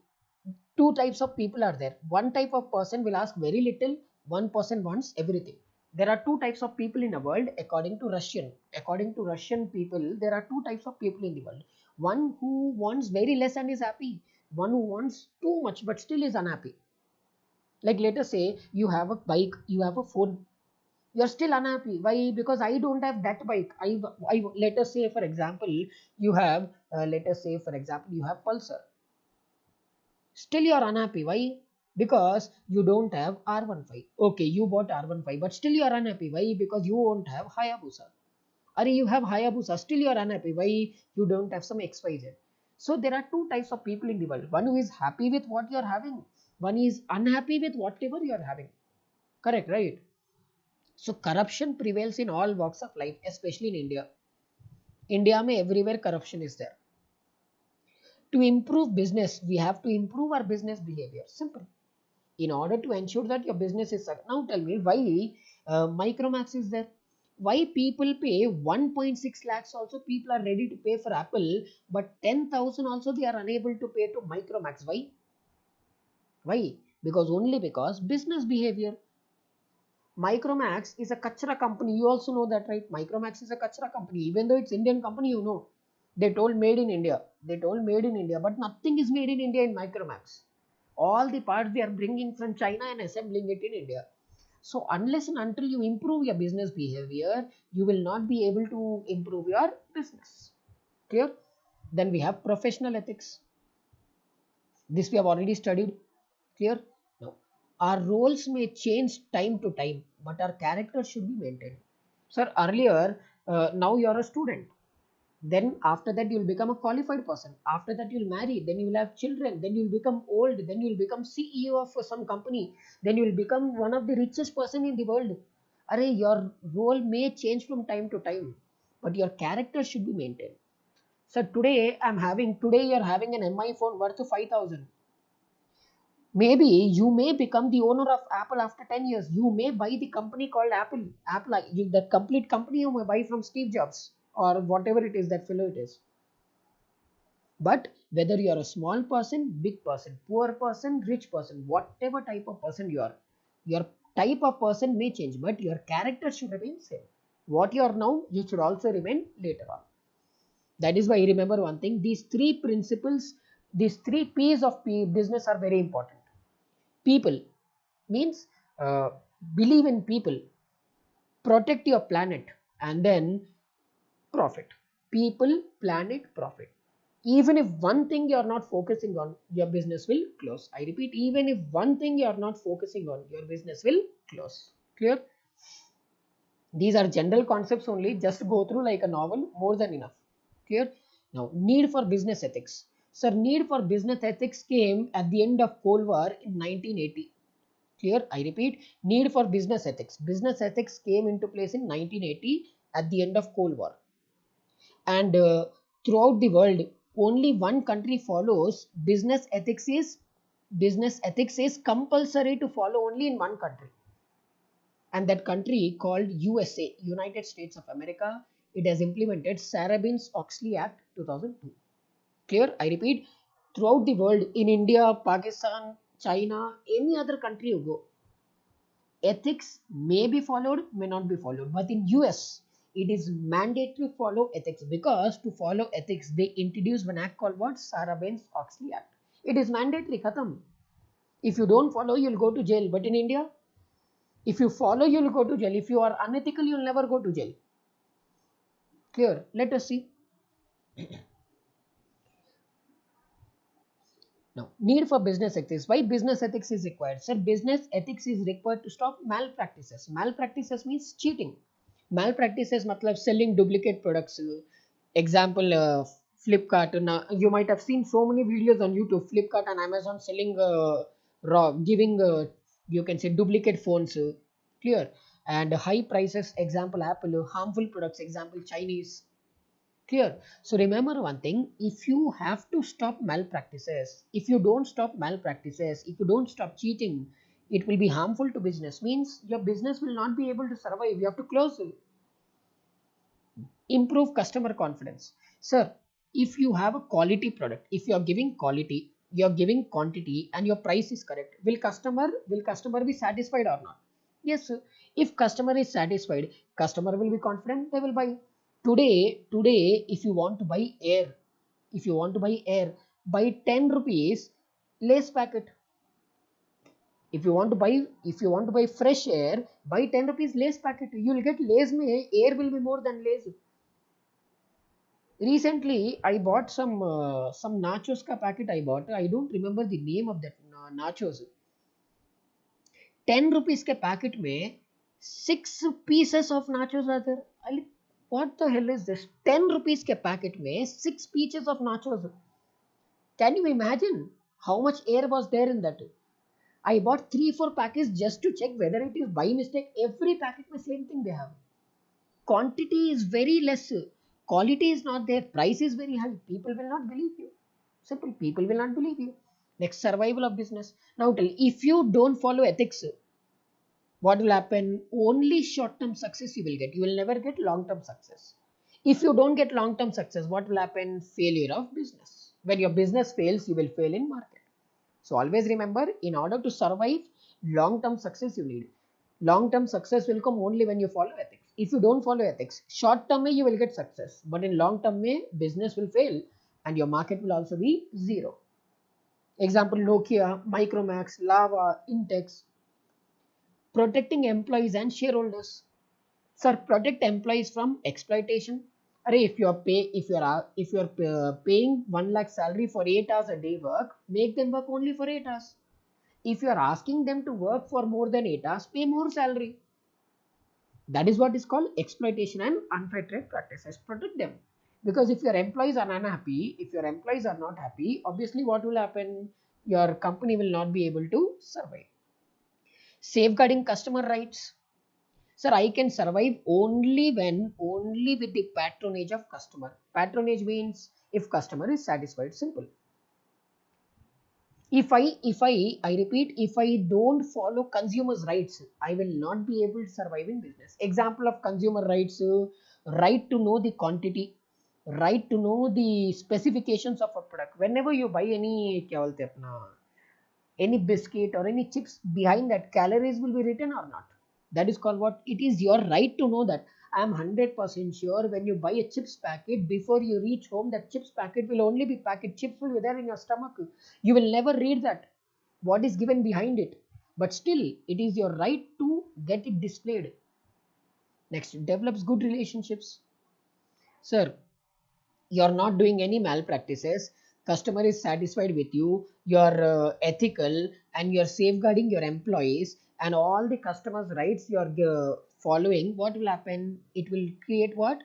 two types of people are there. One type of person will ask very little, one person wants everything. There are two types of people in the world according to Russian. According to Russian people, there are two types of people in the world. One who wants very less and is happy. One who wants too much but still is unhappy. Like let us say you have a bike, you have a phone, you are still unhappy. Why? Because I don't have that bike. I let us say for example you have let us say for example you have Pulsar. Still you are unhappy. Why? Because you don't have R15. Okay, you bought R15, but still you are unhappy. Why? Because you won't have Hayabusa. Or you have Hayabusa, still you are unhappy. Why? You don't have some XYZ. So there are two types of people in the world. One who is happy with what you are having. One is unhappy with whatever you are having. Correct, right? So corruption prevails in all walks of life, especially in India. India mein everywhere corruption is there. To improve business, we have to improve our business behavior. Simple. In order to ensure that your business is now tell me why Micromax is there. Why people pay 1.6 lakhs also people are ready to pay for Apple, but 10,000 also they are unable to pay to Micromax. Why? Because only because business behavior. Micromax is a kachra company. You also know that, right? Micromax is a kachra company. Even though it's Indian company, you know. They told made in India. They told made in India, but nothing is made in India in Micromax. All the parts they are bringing from China and assembling it in India. So unless and until you improve your business behavior, you will not be able to improve your business. Clear? Then we have professional ethics. This we have already studied. Clear? Now, our roles may change time to time, but our character should be maintained. Sir, earlier, now you are a student. Then after that, you'll become a qualified person. After that, you'll marry. Then you'll have children. Then you'll become old. Then you'll become CEO of some company. Then you'll become one of the richest person in the world. Array, your role may change from time to time, but your character should be maintained. So today you're having an MI phone worth 5,000. Maybe you may become the owner of Apple after 10 years. You may buy the company called Apple. Apple, that complete company you may buy from Steve Jobs or whatever it is, that fellow it is. But whether you are a small person, big person, poor person, rich person, whatever type of person you are, your type of person may change, but your character should remain same. What you are now, you should also remain later on. That is why remember one thing, these three principles, these three P's of business are very important. People means believe in people, protect your planet, and then profit. People, planet, profit. Even if one thing you are not focusing on, your business will close. I repeat, even if one thing you are not focusing on, your business will close. Clear? These are general concepts only, just go through like a novel, more than enough. Clear? Now, need for business ethics. Sir, need for business ethics came at the end of Cold War in 1980. Clear? I repeat, need for business ethics. Business ethics came into place in 1980 at the end of Cold War. And throughout the world, only one country follows business ethics is compulsory to follow only in one country, and that country called USA, United States of America. It has implemented Sarbanes-Oxley Act 2002. Clear? I repeat, throughout the world, in India, Pakistan, China, any other country you go, ethics may be followed, may not be followed. But in US, it is mandatory to follow ethics, because to follow ethics, they introduced one act called what? Sarbanes-Oxley Act. It is mandatory, khatam. If you don't follow, you'll go to jail. But in India, if you follow, you'll go to jail. If you are unethical, you'll never go to jail. Clear? Let us see. Now, need for business ethics. Why business ethics is required? Sir, business ethics is required to stop malpractices. Malpractices means cheating. Malpractices matlab selling duplicate products. Example, Flipkart. Now, you might have seen so many videos on YouTube. Flipkart and Amazon selling giving you can say duplicate phones. Clear? And high prices. Example, Apple. Harmful products. Example, Chinese. Clear? So remember one thing, if you have to stop malpractices, if you don't stop malpractices, if you don't stop cheating, it will be harmful to business. Means your business will not be able to survive. You have to close it. Improve customer confidence. Sir, if you have a quality product, if you are giving quality, you are giving quantity, and your price is correct, will customer be satisfied or not? Yes, sir. If customer is satisfied, customer will be confident, they will buy. Today, if you want to buy air, if you want to buy air, buy 10 rupees Lays packet. If you want to buy fresh air, buy 10 rupees Lays packet. You will get Lays mein air will be more than Lays. Recently, I bought some nachos ka packet I bought. I don't remember the name of that nachos. 10 rupees के packet में 6 pieces of nachos are there. What the hell is this? 10 rupees के packet में 6 pieces of nachos. Can you imagine how much air was there in that? I bought 3 4 packets just to check whether it is by mistake. Every packet the same thing they have. Quantity is very less. Quality is not there. Price is very high. People will not believe you. Simple. People will not believe you. Next, survival of business. Now tell, if you don't follow ethics, what will happen? Only short-term success you will get. You will never get long-term success. If you don't get long-term success, what will happen? Failure of business. When your business fails, you will fail in market. So always remember, in order to survive, long-term success you need. Long-term success will come only when you follow ethics. If you don't follow ethics, short-term you will get success, but in long-term business will fail and your market will also be zero. Example, Nokia, Micromax, Lava, Intex. Protecting employees and shareholders. Sir, protect employees from exploitation. Array, if you are paying 1 lakh salary for 8 hours a day work, make them work only for 8 hours. If you are asking them to work for more than 8 hours, pay more salary. That is what is called exploitation and unfair trade practices. Protect them. Because if your employees are unhappy, if your employees are not happy, obviously what will happen? Your company will not be able to survive. Safeguarding customer rights. Sir, I can survive only with the patronage of customer. Patronage means if customer is satisfied. Simple. I repeat, if I don't follow consumers' rights, I will not be able to survive in business. Example of consumer rights: right to know the quantity, right to know the specifications of a product. Whenever you buy क्या बोलते हैं अपना, any biscuit or any chips, behind that calories will be written or not. That is called what? It is your right to know that. I am 100% sure when you buy a chips packet, before you reach home, that chips packet will only be packet. Chips will be there in your stomach. You will never read that. What is given behind it? But still, it is your right to get it displayed. Next, develops good relationships. Sir, you're not doing any malpractices, customer is satisfied with you, you're ethical, and you're safeguarding your employees and all the customers rights you're following. What will happen? It will create what?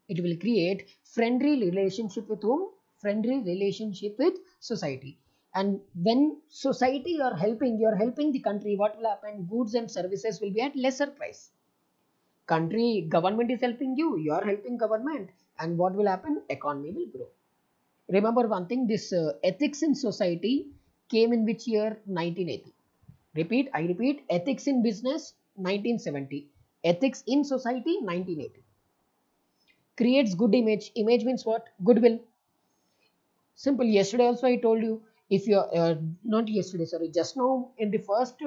It will create friendly relationship with whom? Friendly relationship with society. And when society you're helping the country, what will happen? Goods and services will be at lesser price. Country government is helping you, you are helping government, and what will happen? Economy will grow. Remember one thing, this ethics in society came in which year? 1980. I repeat, ethics in business 1970, ethics in society 1980. Creates good image. Image means what? Goodwill. Simple. Yesterday also I told you, if you are not yesterday, sorry, just now in the first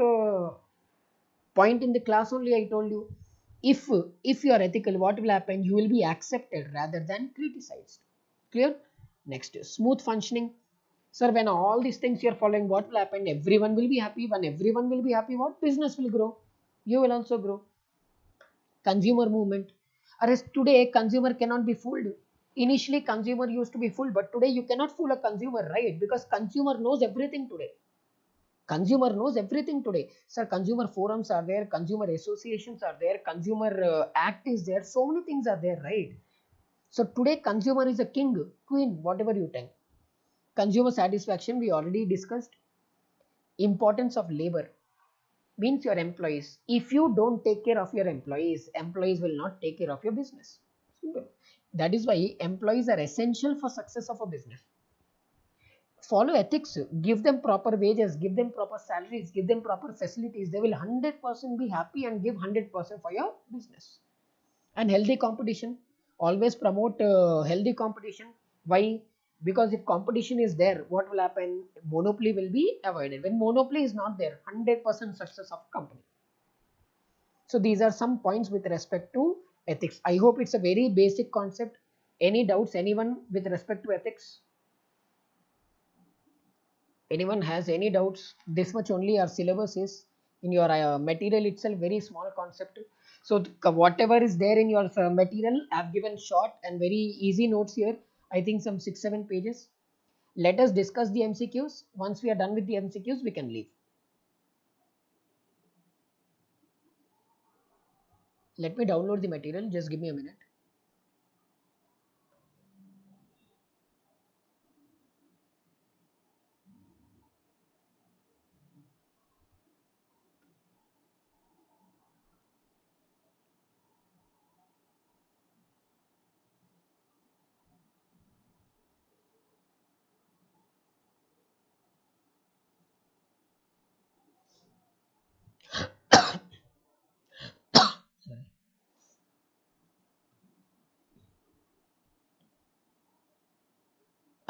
point in the class only I told you, if you are ethical, what will happen? You will be accepted rather than criticized. Clear? Next, smooth functioning. Sir, when all these things you are following, what will happen? Everyone will be happy. When everyone will be happy, what? Business will grow. You will also grow. Consumer movement. Whereas today, consumer cannot be fooled. Initially, consumer used to be fooled, but today you cannot fool a consumer, right? Because consumer knows everything today. Consumer knows everything today. Sir, consumer forums are there, consumer associations are there, consumer act is there. So many things are there, right? So today, consumer is a king, queen, whatever you think. Consumer satisfaction, we already discussed. Importance of labor means your employees. If you don't take care of your employees, employees will not take care of your business. Simple. That is why employees are essential for success of a business. Follow ethics, give them proper wages, give them proper salaries, give them proper facilities. They will 100% be happy and give 100% for your business. And healthy competition, always promote healthy competition. Why? Because if competition is there, what will happen? Monopoly will be avoided. When monopoly is not there, 100% success of company. So these are some points with respect to ethics. I hope it's a very basic concept. Any doubts, anyone, with respect to ethics? Anyone has any doubts? This much only our syllabus is. In your material itself, very small concept. So whatever is there in your material, I've given short and very easy notes here. I think some 6 7 pages. Let us discuss the MCQs. Once we are done with the MCQs, we can leave. Let me download the material. Just give me a minute.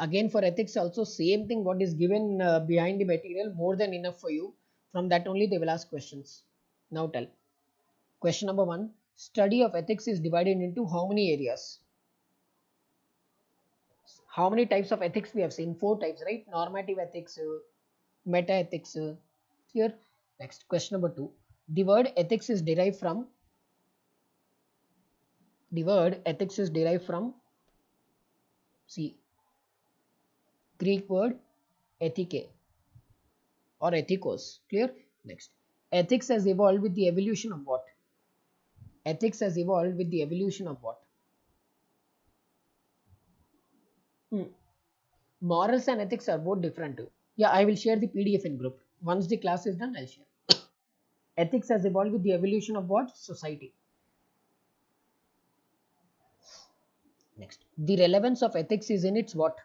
Again for ethics also same thing, what is given behind the material more than enough for you. From that only they will ask questions. Now tell. Question number 1. Study of ethics is divided into how many areas? How many types of ethics we have seen? 4 types, right? Normative ethics, meta ethics. Here. Next, question number 2. The word ethics is derived from. The word ethics is derived from. See, Greek word ethike or ethikos. Clear? Next. Ethics has evolved with the evolution of what? Ethics has evolved with the evolution of what? Hmm. Morals and ethics are both different too. Yeah, I will share the PDF in group. Once the class is done, I'll share. Ethics has evolved with the evolution of what? Society. Next. The relevance of ethics is in its what?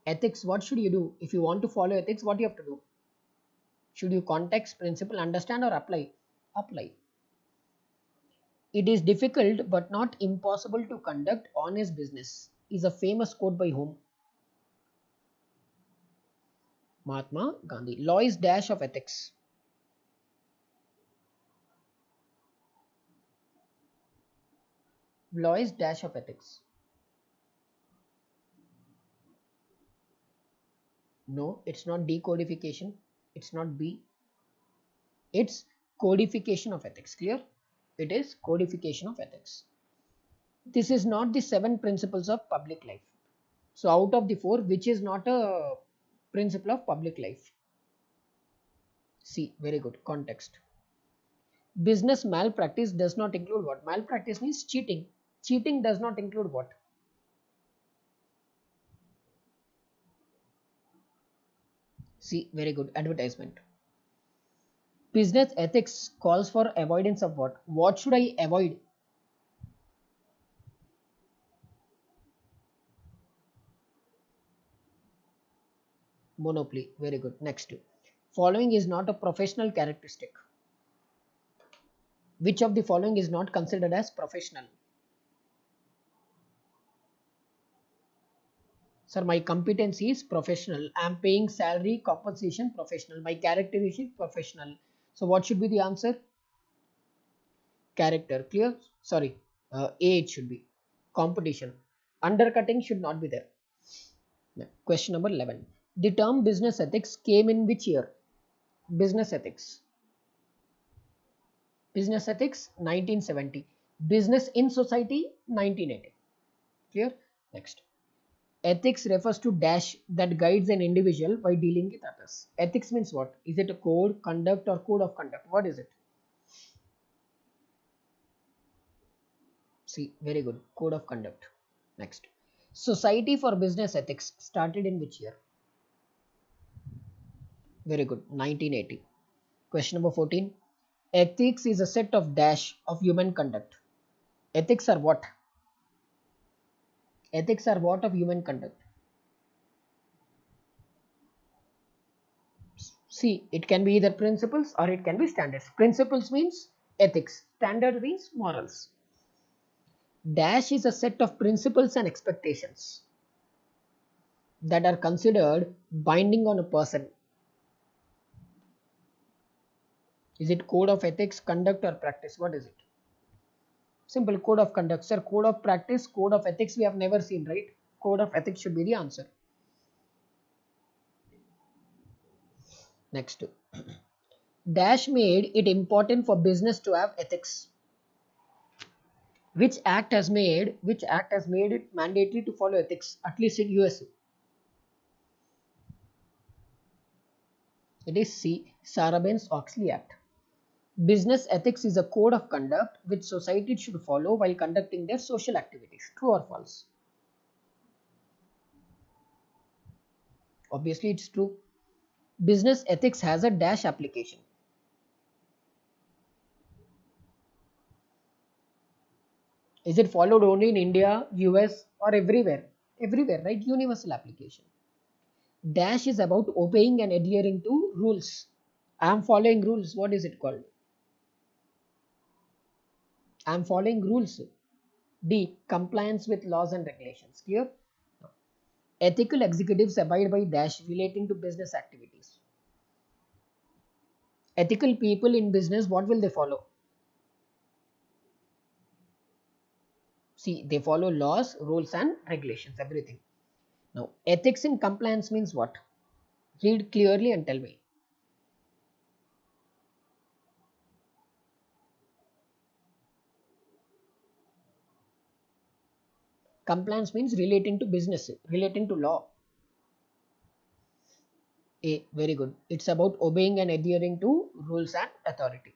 Ethics, what should you do? If you want to follow ethics, what you have to do? Should you context, principle, understand or apply? Apply. It is difficult but not impossible to conduct honest business is a famous quote by whom? Mahatma Gandhi. Law is dash of ethics. Law is dash of ethics. No, it's not decodification. It's not B. It's codification of ethics. Clear? It is codification of ethics. This is not the 7 principles of public life. So out of the 4, which is not a principle of public life? C. Very good. Context. Business malpractice does not include what? Malpractice means cheating. Cheating does not include what? C. Very good. Advertisement. Business ethics calls for avoidance of what? What should I avoid? Monopoly. Very good. Next. Following is not a professional characteristic. Which of the following is not considered as professional? Sir, my competency is professional. I am paying salary, compensation, professional. My character is professional. So what should be the answer? Character. Clear? Sorry. A it should be. Competition. Undercutting should not be there. Yeah. Question number 11. The term business ethics came in which year? Business ethics. Business ethics 1970. Business in society 1980. Clear? Next. Ethics refers to dash that guides an individual while dealing with others. Ethics means what? Is it a code, conduct or code of conduct? What is it? See, very good. Code of conduct. Next. Society for Business Ethics started in which year? Very good. 1980. Question number 14. Ethics is a set of dash of human conduct. Ethics are what? Ethics are what of human conduct? See, it can be either principles or it can be standards. Principles means ethics. Standard means morals. Dash is a set of principles and expectations that are considered binding on a person. Is it code of ethics, conduct or practice? What is it? Simple, code of conduct. Sir, code of practice, code of ethics we have never seen, right? Code of ethics should be the answer. Next. Dash made it important for business to have ethics. Which act has made it mandatory to follow ethics, at least in USA? It is C. Sarbanes-Oxley Act. Business ethics is a code of conduct which society should follow while conducting their social activities. True or false? Obviously, it's true. Business ethics has a dash application. Is it followed only in India, US, or everywhere? Everywhere, right? Universal application. Dash is about obeying and adhering to rules. I am following rules. What is it called? I am following rules. D. Compliance with laws and regulations. Clear? Ethical executives abide by dash relating to business activities. Ethical people in business, what will they follow? See, they follow laws, rules, and regulations, everything. Now, ethics in compliance means what? Read clearly and tell me. Compliance means relating to business, relating to law. A, very good. It's about obeying and adhering to rules and authority.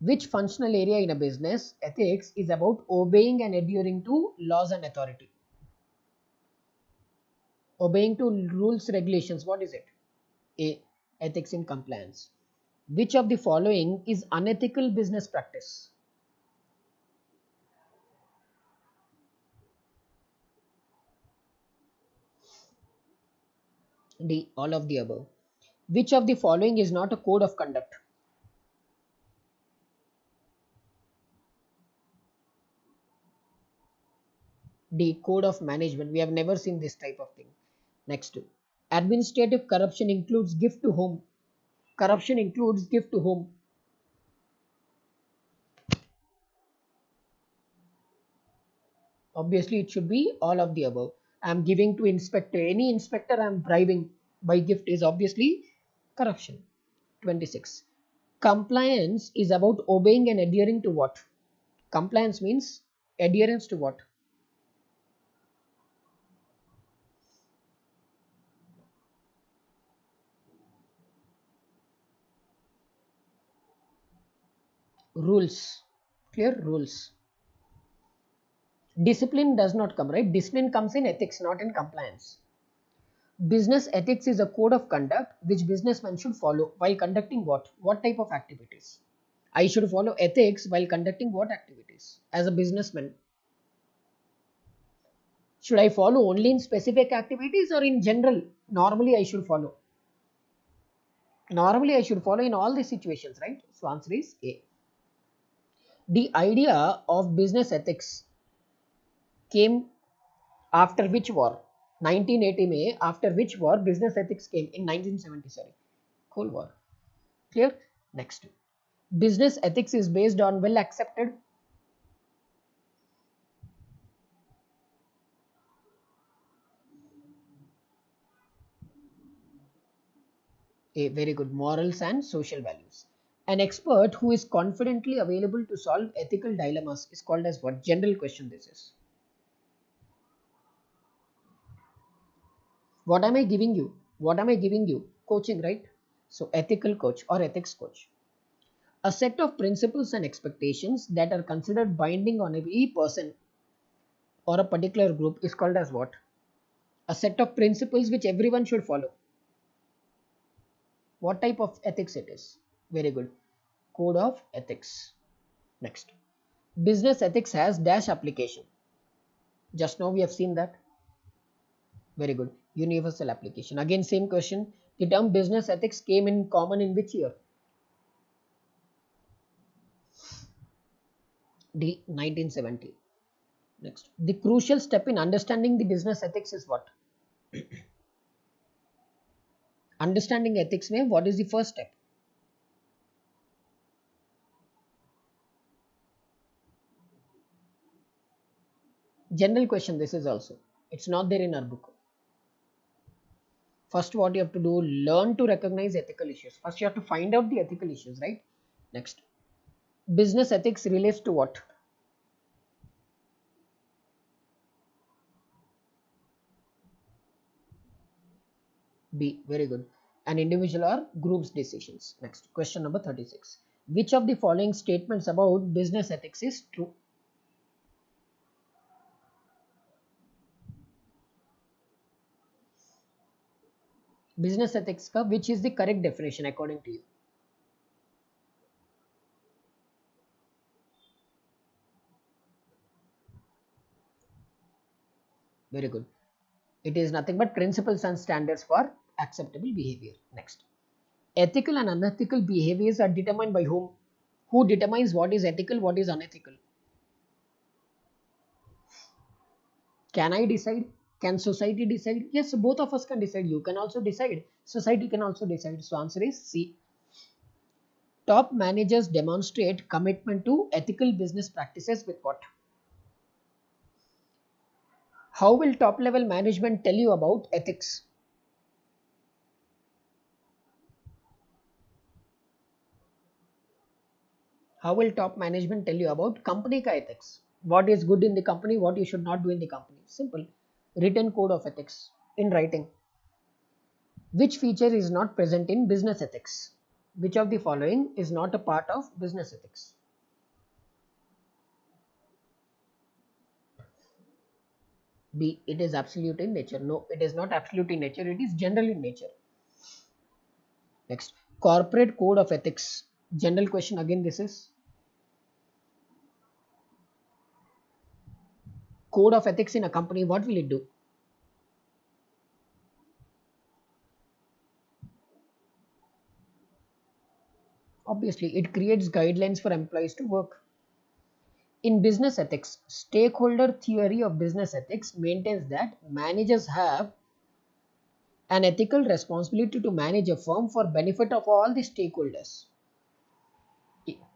Which functional area in a business ethics is about obeying and adhering to laws and authority? Obeying to rules, regulations, what is it? A, ethics in compliance. Which of the following is unethical business practice? D, all of the above. Which of the following is not a code of conduct? D, code of management. We have never seen this type of thing. Next, administrative corruption includes gift to whom? Corruption includes gift to whom? Obviously, it should be all of the above. I am giving to inspector. Any inspector I am bribing by gift is obviously corruption. 26. Compliance is about obeying and adhering to what? Compliance means adherence to what? Rules. Clear? Rules. Discipline does not come, right? Discipline comes in ethics, not in compliance. Business ethics is a code of conduct which businessmen should follow while conducting what? What type of activities? I should follow ethics while conducting what activities? As a businessman, should I follow only in specific activities or in general? Normally, I should follow. Normally, I should follow in all the situations, right? So, answer is A. The idea of business ethics came after which war? 1980 May, after which war business ethics came in 1970, sorry. Cold War. Clear? Next. Business ethics is based on well accepted. A, very good. Morals and social values. An expert who is confidently available to solve ethical dilemmas is called as what? General question this is. What am I giving you? What am I giving you? Coaching, right? So, ethical coach or ethics coach. A set of principles and expectations that are considered binding on every person or a particular group is called as what? A set of principles which everyone should follow. What type of ethics it is? Very good. Code of ethics. Next. Business ethics has dash application. Just now we have seen that. Very good. Universal application. Again, same question. The term business ethics came in common in which year? D, 1970. Next. The crucial step in understanding the business ethics is what? Understanding ethics mein, what is the first step? General question this is also. It's not there in our book. First, what you have to do, learn to recognize ethical issues. First, you have to find out the ethical issues, right? Next. Business ethics relates to what? B, very good. An individual or group's decisions. Next, question number 36. Which of the following statements about business ethics is true? Business ethics ka which is the correct definition according to you? Very good. It is nothing but principles and standards for acceptable behavior. Next. Ethical and unethical behaviors are determined by whom? Who determines what is ethical, what is unethical? Can I decide? Can society decide? Yes, both of us can decide. You can also decide. Society can also decide. So answer is C. Top managers demonstrate commitment to ethical business practices with what? How will top level management tell you about ethics? How will top management tell you about company ka ethics? What is good in the company, what you should not do in the company? Simple. Written code of ethics in writing. Which feature is not present in business ethics? Which of the following is not a part of business ethics? B. It is absolute in nature. No, it is not absolute in nature. It is general in nature. Next, corporate code of ethics. General question again. This is code of ethics in a company. What will it do? Obviously, it creates guidelines for employees to work. In business ethics, stakeholder theory of business ethics maintains that managers have an ethical responsibility to manage a firm for benefit of all the stakeholders.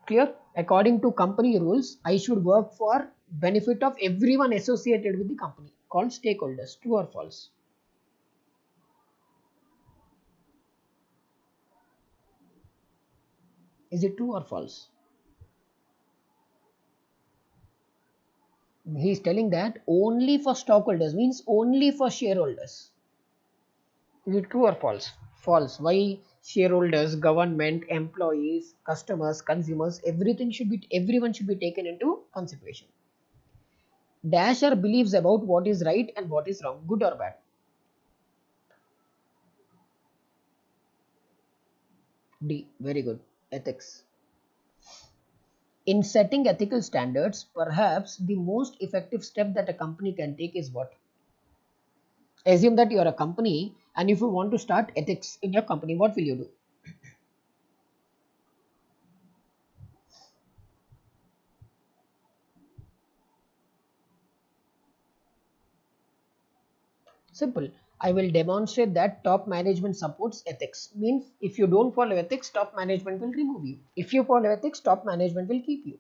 Clear? According to company rules, I should work for benefit of everyone associated with the company, called stakeholders. True or false? Is it true or false? He is telling that only for stockholders means only for shareholders. Is it true or false? False. Why? Shareholders, government, employees, customers, consumers, everyone should be taken into consideration. Dasher believes about what is right and what is wrong, good or bad. D. Very good. Ethics. In setting ethical standards, perhaps the most effective step that a company can take is what? Assume that you are a company and if you want to start ethics in your company, what will you do? Simple. I will demonstrate that top management supports ethics. Means if you don't follow ethics, top management will remove you. If you follow ethics, top management will keep you.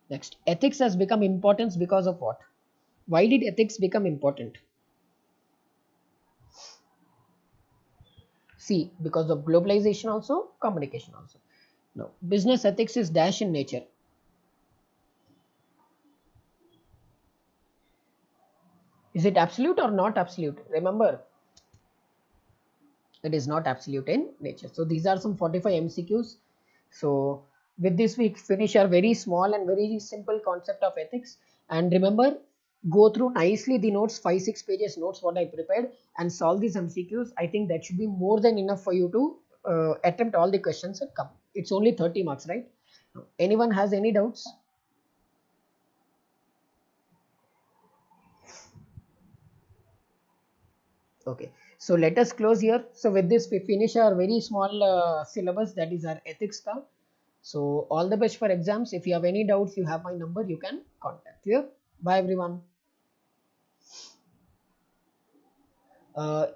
Next, ethics has become important because of what? Why did ethics become important? C. Because of globalization also, communication also. No. Business ethics is dash in nature. Is it absolute or not absolute? Remember, it is not absolute in nature. So these are some 45 MCQs. So with this we finish our very small and very simple concept of ethics. And remember, go through nicely the notes, 5-6 pages notes what I prepared, and solve these MCQs. I think that should be more than enough for you to attempt all the questions and come. It's only 30 marks, right? Anyone has any doubts? Okay, so let us close here. So with this we finish our very small syllabus, that is our ethics ka. So all the best for exams. If you have any doubts, you have my number, you can contact. Clear? Bye everyone.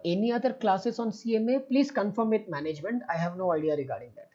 Any other classes on CMA, please confirm with management. I have no idea regarding that.